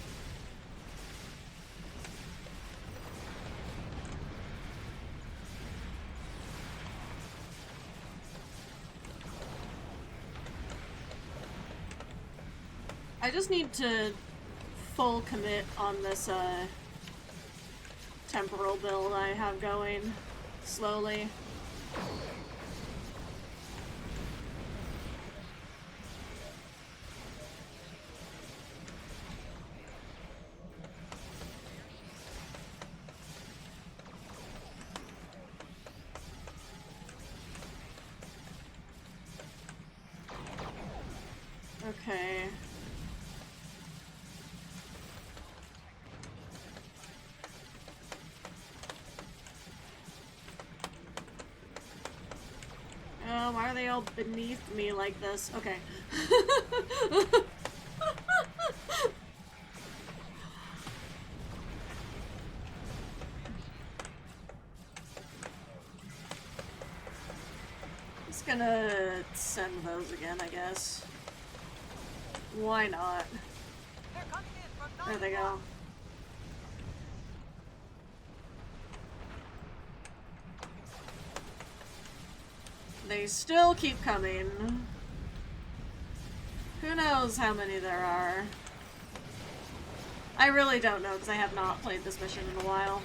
I just need to full commit on this temporal build I have going slowly. Okay. Oh, why are they all beneath me like this? Okay. Just gonna send those again, I guess. Why not? They're coming in from There they go. They still keep coming. Who knows how many there are? I really don't know because I have not played this mission in a while.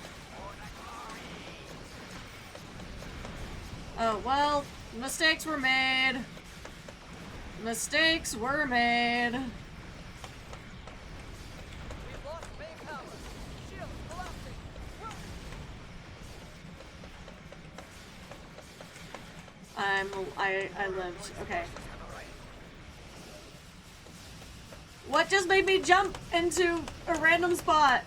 Oh, well, mistakes were made. Mistakes were made. We've lost main power. Shield collapsing. I lived. Okay. What just made me jump into a random spot?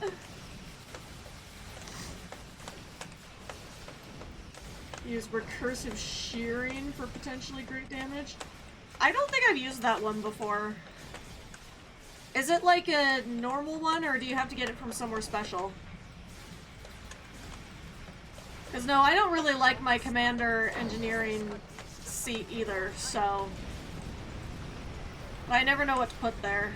Use recursive shearing for potentially great damage. I don't think I've used that one before. Is it like a normal one, or do you have to get it from somewhere special? Because no, I don't really like my commander engineering seat either, so... I never know what to put there.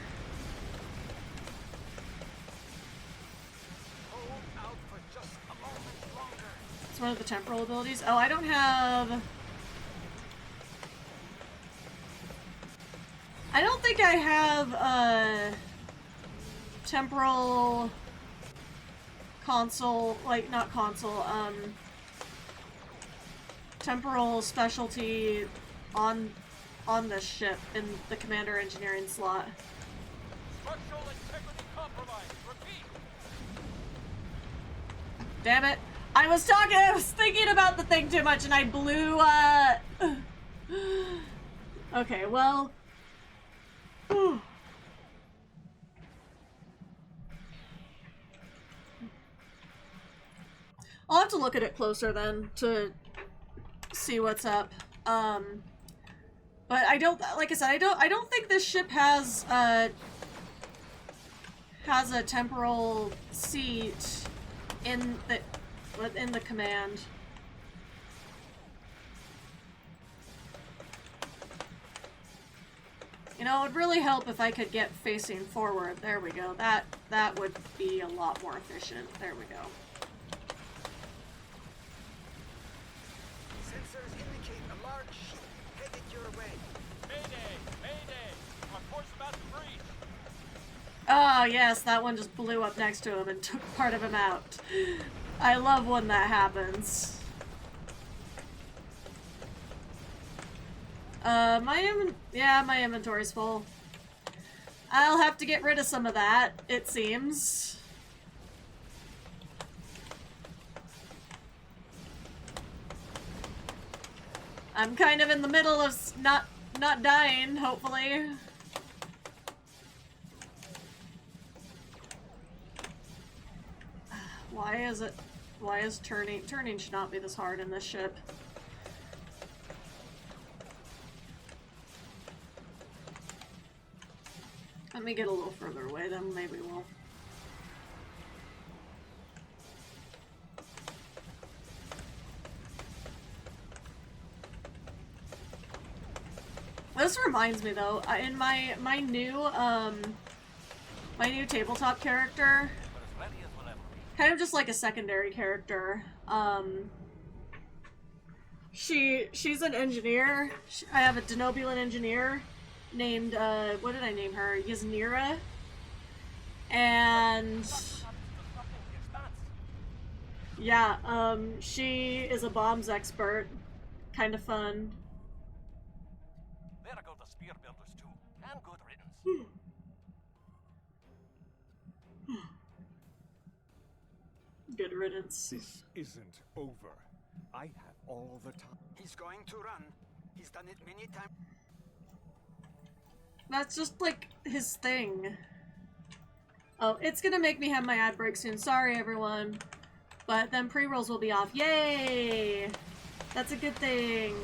Hold out for just a moment longer. It's one of the temporal abilities. Oh, I don't have... I don't think I have, temporal console, like, not console, temporal specialty on this ship in the commander engineering slot. Structural integrity compromised. Repeat. Damn it. I was thinking about the thing too much and I blew, Okay, well... I'll have to look at it closer then to see what's up. But I don't, like I said, I don't think this ship has a temporal seat in the command. You know, it would really help if I could get facing forward. There we go. That would be a lot more efficient. There we go. Sensors indicate a large ship headed your way. Mayday! Mayday! Our course about to breach! Oh, yes, that one just blew up next to him and took part of him out. I love when that happens. My inventory's full. I'll have to get rid of some of that, it seems. I'm kind of in the middle of not dying, hopefully. Why is turning should not be this hard in this ship. Let me get a little further away, then maybe we'll... This reminds me though, in my new tabletop character, kind of just like a secondary character, she's an engineer. I have a Denobulan engineer named, what did I name her? Yasnira. And yeah, she is a bombs expert. Kind of fun. There go the spear builders too. And good riddance. Good riddance. This isn't over. I have all the time. He's going to run. He's done it many times. That's just like his thing. Oh, it's gonna make me have my ad break soon. Sorry, everyone. But then pre-rolls will be off. Yay! That's a good thing.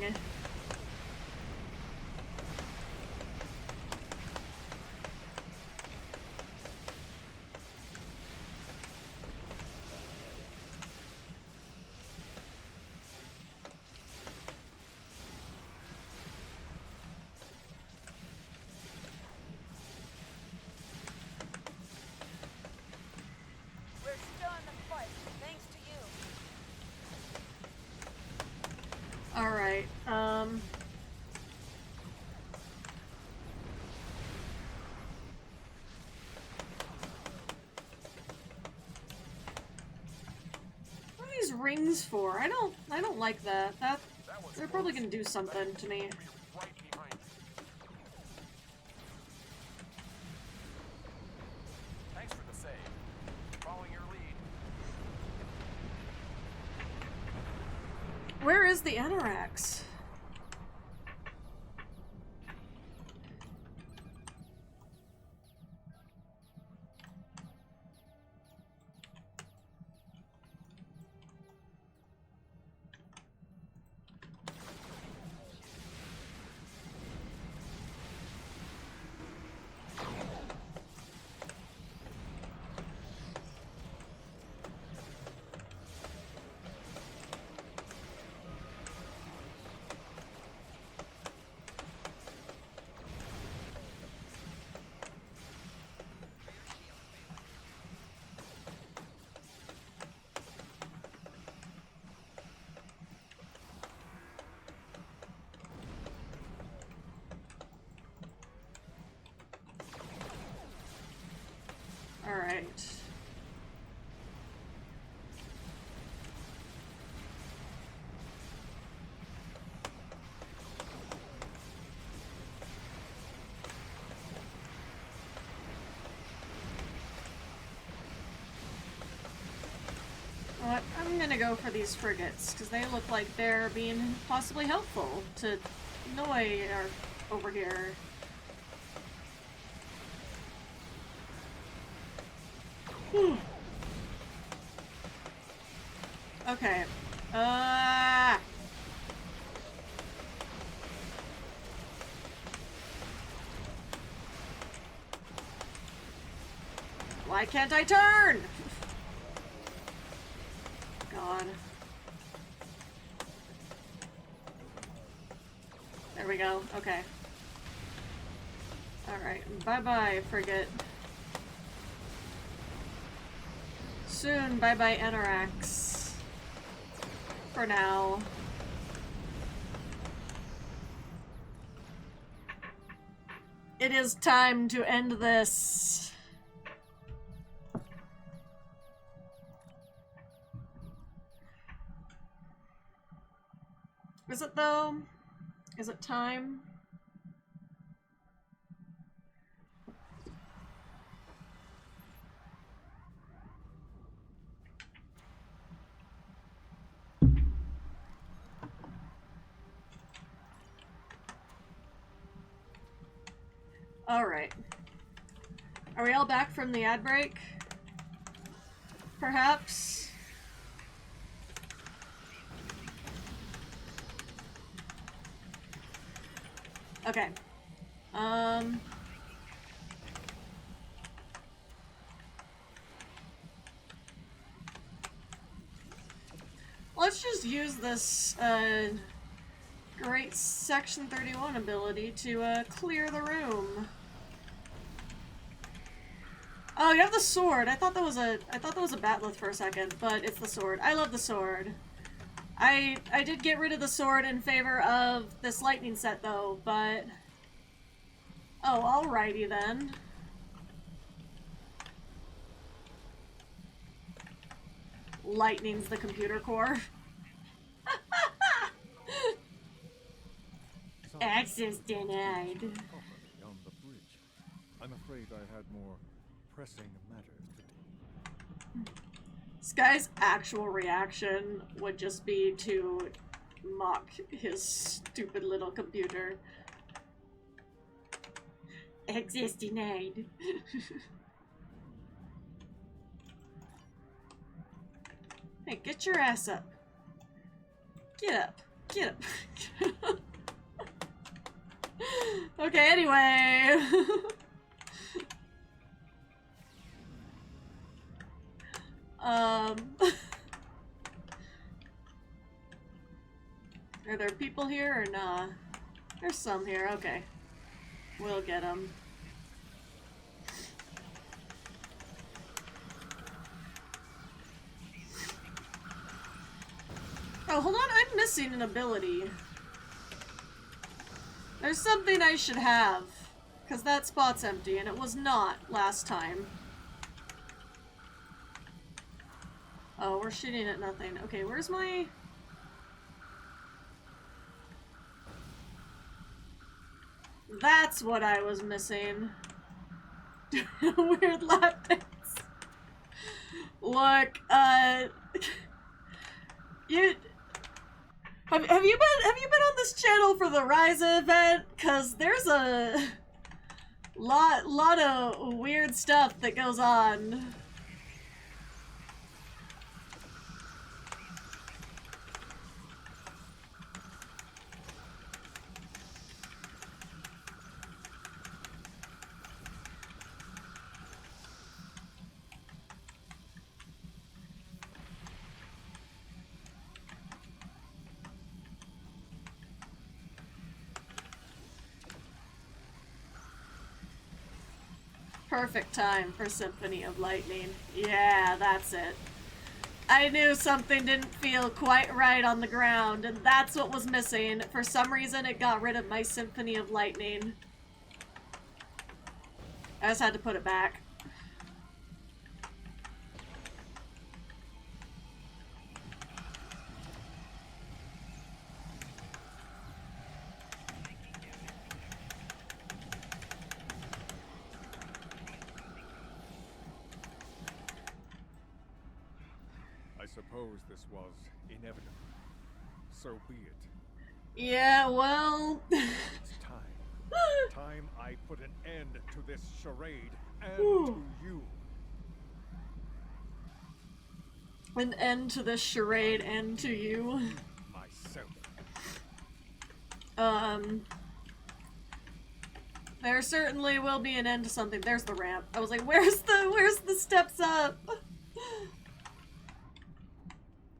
We're still in the fight, thanks to you. Alright, what are these rings for? I don't like that. They're probably gonna do something to me. Right behind you. Thanks for the save. Following your lead. Where is the Anorax? Alright. What? I'm gonna go for these frigates, because they look like they're being possibly helpful to Noi over here. Whew. Okay. Why can't I turn? God. There we go. Okay. Alright. Bye-bye, frigate. Soon, bye-bye, Anorax. For now. It is time to end this. Is it though? Is it time? Alright. Are we all back from the ad break? Perhaps? Okay. Let's just use this, great Section 31 ability to, clear the room. Oh, you have the sword. I thought that was a batleth for a second, but it's the sword. I love the sword. I did get rid of the sword in favor of this lightning set though, but... Oh, alrighty then. Lightning's the computer core. Access denied. Beyond the bridge. I'm afraid I had more pressing matters to do. This guy's actual reaction would just be to mock his stupid little computer. Access denied. Hey, get your ass up. Get up. Get up. Okay, anyway. Are there people here or nah? There's some here, okay. We'll get them. Oh, hold on, I'm missing an ability. There's something I should have. Because that spot's empty, and it was not last time. Oh, we're shooting at nothing. Okay, where's my... That's what I was missing. Weird lap dance. Look, you... Have you been on this channel for the Ryza event? Cause there's a lot of weird stuff that goes on. Perfect time for Symphony of Lightning. Yeah, that's it. I knew something didn't feel quite right on the ground, and that's what was missing. For some reason, it got rid of my Symphony of Lightning. I just had to put it back. Suppose this was inevitable. So be it. Yeah, well... It's time. Time I put an end to this charade and to you. An end to this charade and to you. Myself. There certainly will be an end to something. There's the ramp. I was like, where's the steps up?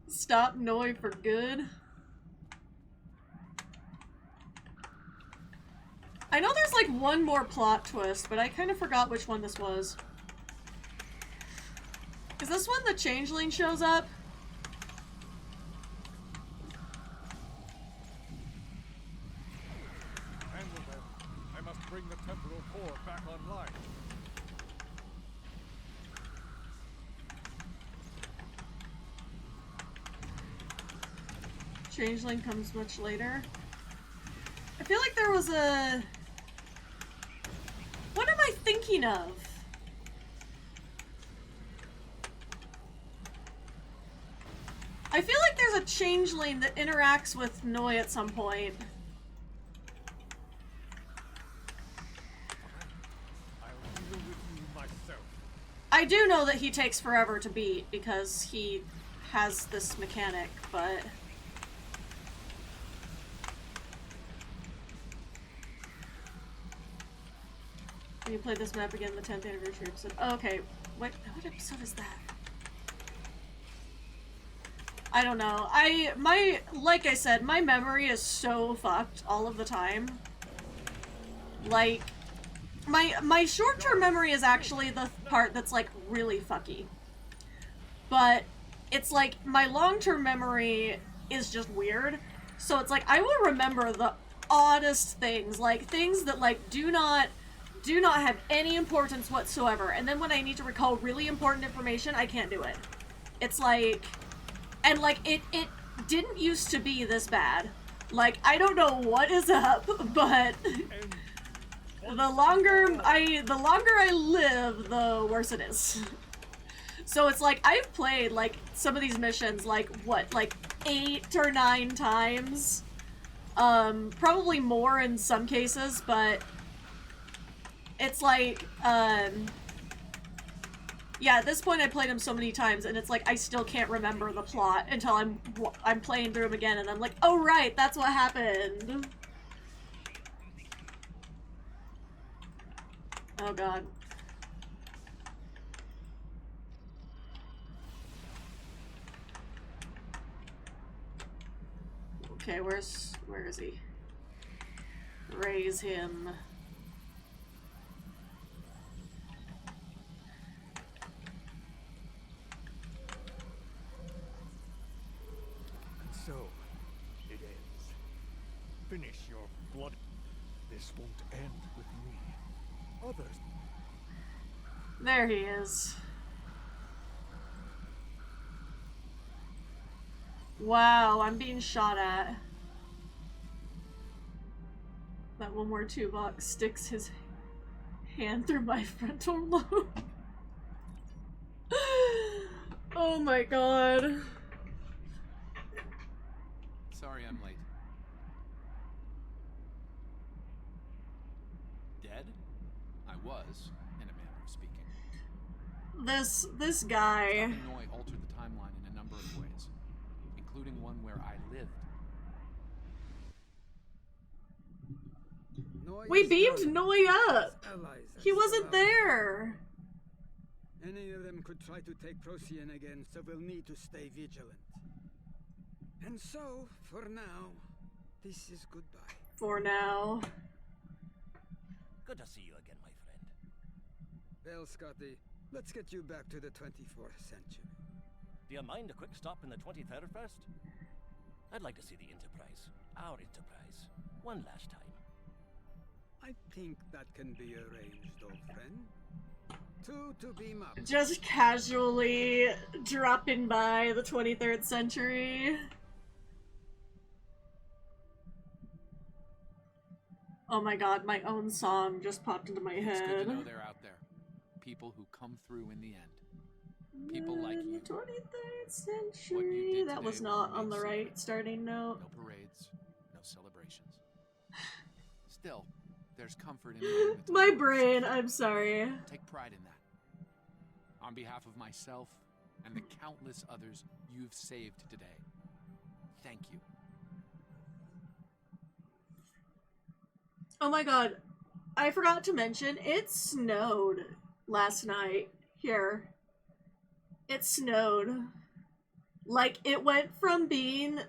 Stop Noi for good. I know there's like one more plot twist, but I kind of forgot which one this was. Is this when the changeling shows up? Handle them. I must bring the temporal core back online. Changeling comes much later. I feel like there was a... What am I thinking of? I feel like there's a changeling that interacts with Noi at some point. I'll deal with you myself. I do know that he takes forever to beat because he has this mechanic, but... You play this map again the 10th anniversary episode. Oh, okay. What episode is that? I don't know. Like I said, my memory is so fucked all of the time. Like, my short-term memory is actually the part that's, like, really fucky. But it's like, my long-term memory is just weird. So it's like, I will remember the oddest things. Like, things that, like, do not have any importance whatsoever. And then when I need to recall really important information, I can't do it. It's like... And, like, it didn't used to be this bad. Like, I don't know what is up, but... the longer I live, the worse it is. So it's like, I've played, like, some of these missions, like, what, like, 8 or 9 times? Probably more in some cases, but... It's like, yeah, at this point I played them so many times, and it's like, I still can't remember the plot until I'm playing through them again, and I'm like, oh right, that's what happened! Oh god. Okay, where is he? Raise him. So, it ends. Finish your blood. This won't end with me. Others. There he is. Wow, I'm being shot at. That one more $2 sticks his hand through my frontal lobe. Oh my god. Sorry I'm late. Dead? I was, in a manner of speaking. This guy. Noi altered the timeline in a number of ways, including one where I lived. We beamed Noi up! He wasn't there! Any of them could try to take Procyon again, so we'll need to stay vigilant. And so, for now, this is goodbye. For now. Good to see you again, my friend. Well, Scotty, let's get you back to the 24th century. Do you mind a quick stop in the 23rd first? I'd like to see the Enterprise. Our Enterprise. One last time. I think that can be arranged, old friend. 2 to beam up. Just casually dropping by the 23rd century. Oh my god, my own song just popped into my It's good head. to know they're out there. People who come through in the end. People like In you. the 23rd What you century. did That was today not will on the remain right secret. starting note. No parades, no celebrations. Still, there's comfort in knowing the My time brain, was I'm sorry. Take pride in that. On behalf of myself and the countless others you've saved today, thank you. Oh my god, I forgot to mention, it snowed last night here. It snowed. Like, it went from being,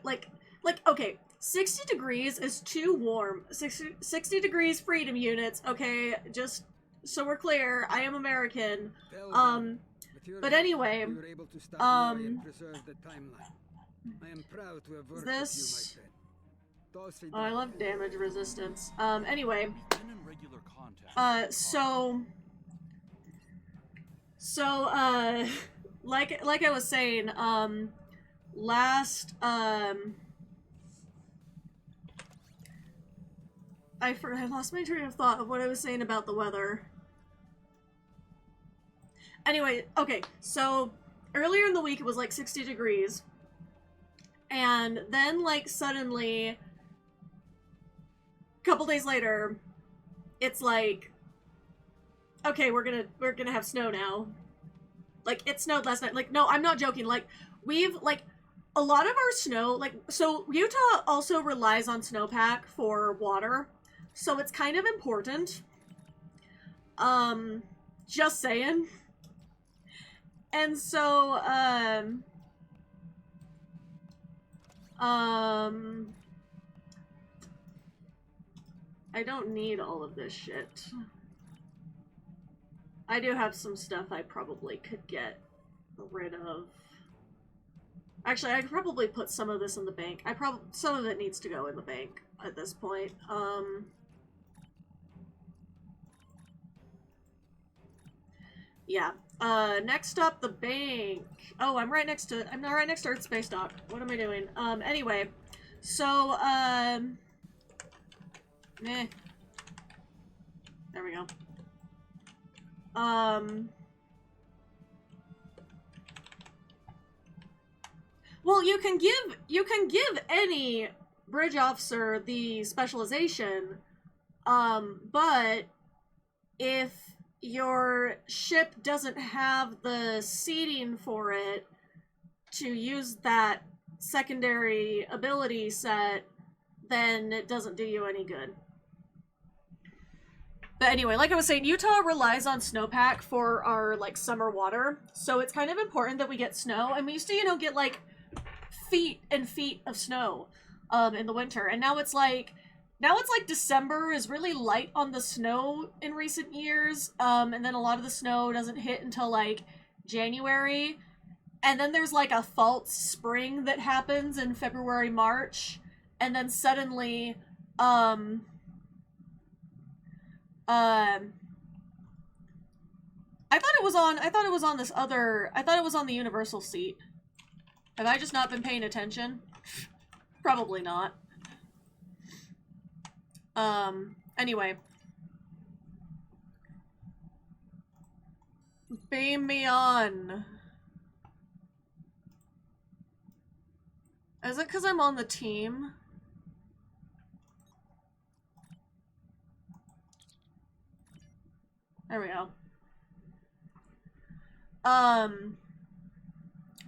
okay, 60 degrees is too warm. 60 degrees freedom units, okay, just so we're clear, I am American. But anyway, we were able to stop Noi and preserve the timeline. I am proud to have worked with you, my friend. Dulce Oh, I love damage resistance. Anyway. We've been in regular contact. Like I was saying, last, I lost my train of thought of what I was saying about the weather. Anyway, okay, so earlier in the week it was like 60 degrees. And then, like, suddenly, a couple days later, it's like, okay, we're gonna have snow now. Like, it snowed last night. Like, no, I'm not joking. Like, we've, like, a lot of our snow, like, so Utah also relies on snowpack for water. So it's kind of important. Just saying. And so, I don't need all of this shit. I do have some stuff I probably could get rid of. Actually, I could probably put some of this in the bank. Some of it needs to go in the bank at this point. Yeah. Next up, the bank. Oh, I'm right next to it. I'm not right next to Earth Space Dock. What am I doing? Anyway. So, meh. There we go. Well, you can give any bridge officer the specialization, but if your ship doesn't have the seating for it to use that secondary ability set, then it doesn't do you any good. But anyway, like I was saying, Utah relies on snowpack for our, like, summer water, so it's kind of important that we get snow, and we used to, you know, get, like, feet and feet of snow, in the winter, and now it's like December is really light on the snow in recent years, and then a lot of the snow doesn't hit until, like, January, and then there's, like, a false spring that happens in February, March, and then suddenly, I thought it was on the universal seat. Have I just not been paying attention? Probably not. Anyway. Beam me on. Is it because I'm on the team? There we go.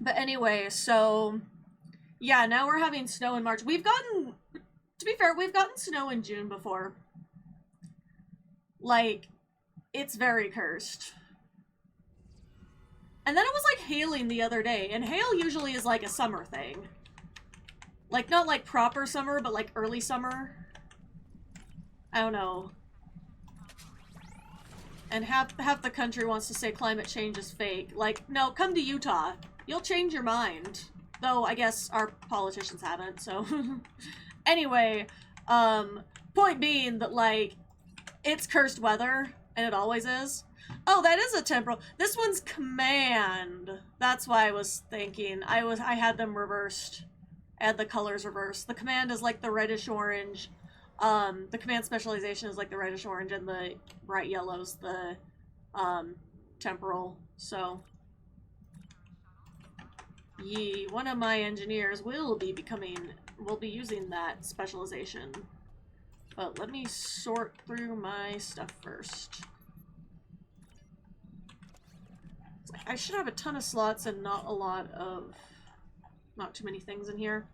But anyway, so yeah, now we're having snow in March. To be fair, we've gotten snow in June before. Like, it's very cursed. And then it was like hailing the other day, and hail usually is like a summer thing. Like, not like proper summer, but like early summer. I don't know. And half the country wants to say climate change is fake. Like, no, come to Utah. You'll change your mind. Though, I guess our politicians haven't, so... Anyway, point being that, like, it's cursed weather, and it always is. Oh, that is a temporal. This one's command. That's why I was thinking. I had them reversed. I had the colors reversed. The command is like the reddish-orange. The command specialization is like the reddish-orange, and the bright yellow's the, temporal, so... one of my engineers will be using that specialization. But let me sort through my stuff first. I should have a ton of slots and not too many things in here.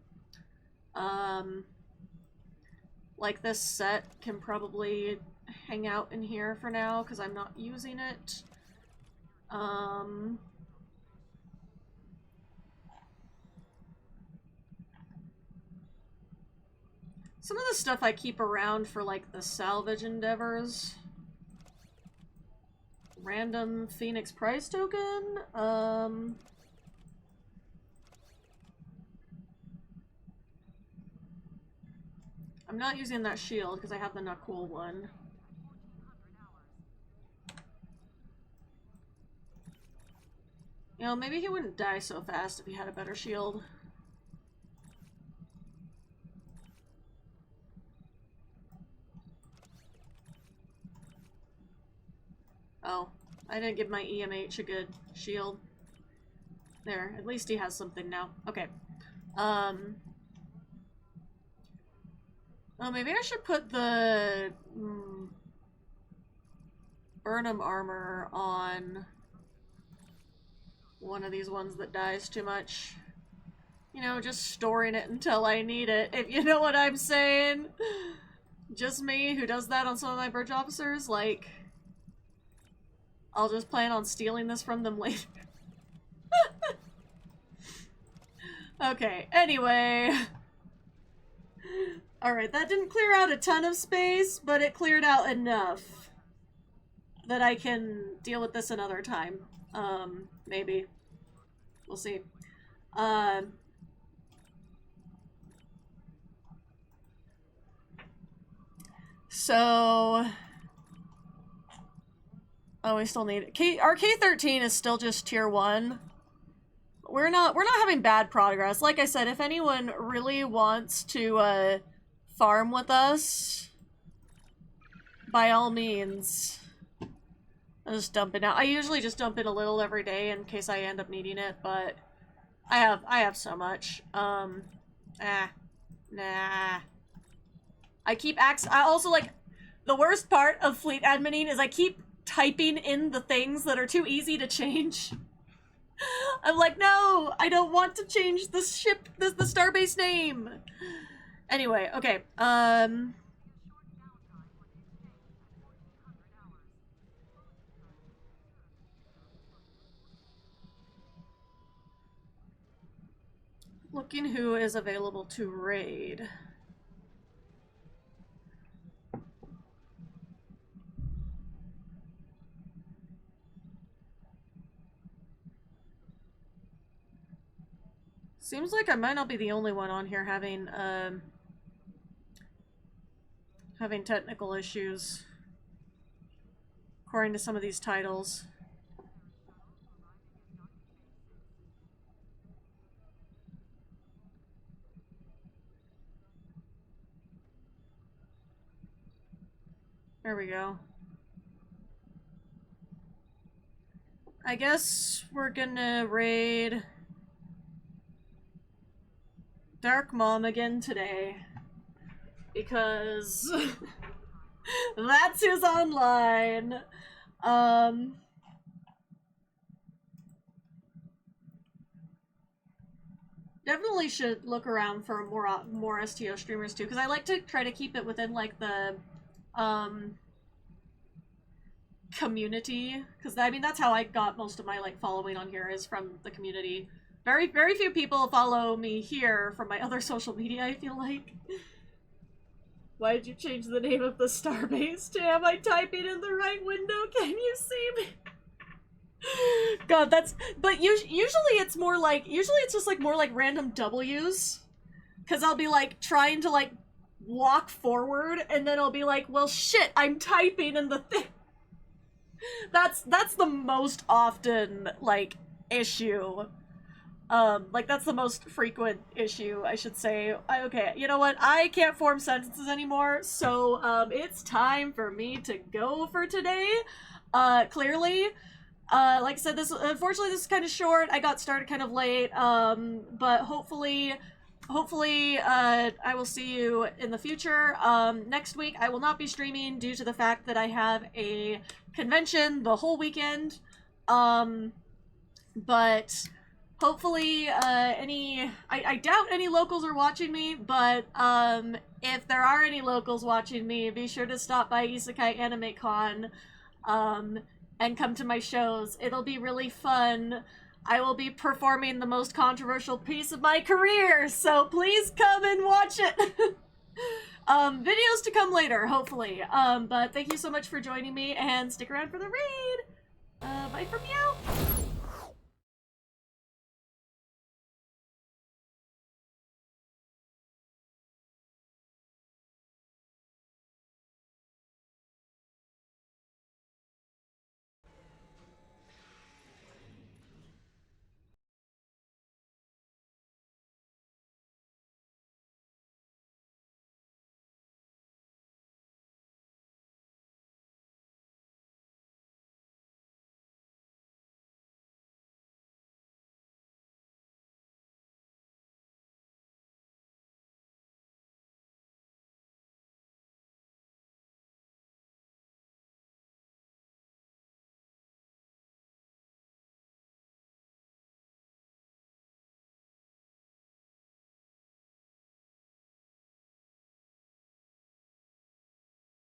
Like this set can probably hang out in here for now because I'm not using it. Some of the stuff I keep around for, like, the salvage endeavors. Random Phoenix prize token? I'm not using that shield because I have the not cool one. You know, maybe he wouldn't die so fast if he had a better shield. Oh, I didn't give my EMH a good shield. There, at least he has something now. Okay. Oh, maybe I should put the Burnham armor on one of these ones that dies too much. You know, just storing it until I need it, if you know what I'm saying. Just me who does that on some of my bridge officers, like, I'll just plan on stealing this from them later. Okay, anyway. Alright, that didn't clear out a ton of space, but it cleared out enough that I can deal with this another time. Maybe. We'll see. So... Oh, we still need it. Our K-13 is still just tier 1. We're not having bad progress. Like I said, if anyone really wants to farm with us, by all means, I'll just dump it out. I usually just dump it a little every day in case I end up needing it, but I have so much. Nah. I also, like, the worst part of fleet admining is I keep typing in the things that are too easy to change. I'm like, no, I don't want to change the ship, the starbase name. Anyway, okay, looking who is available to raid. Seems like I might not be the only one on here having technical issues, according to some of these titles. There we go. I guess we're gonna raid Dark Mom again today, because that's who's online. Definitely should look around for more STO streamers too, because I like to try to keep it within like the community, because I mean that's how I got most of my like following on here, is from the community. Very few people follow me here from my other social media, I feel like. Why did you change the name of the starbase? Am I typing in the right window? Can you see me? God, that's... But usually it's more like... Usually it's just like more like random W's. Because I'll be like trying to like walk forward and then I'll be like, well shit, I'm typing in the thing. That's the most often like issue. Like, that's the most frequent issue, I should say. Okay, you know what? I can't form sentences anymore, so, it's time for me to go for today. Clearly. Like I said, unfortunately, this is kind of short. I got started kind of late, but hopefully, I will see you in the future. Next week, I will not be streaming due to the fact that I have a convention the whole weekend. But... hopefully, I doubt any locals are watching me, but, if there are any locals watching me, be sure to stop by Isekai Anime Con, and come to my shows. It'll be really fun. I will be performing the most controversial piece of my career, so please come and watch it! Videos to come later, hopefully. But thank you so much for joining me, and stick around for the raid! Bye for meow!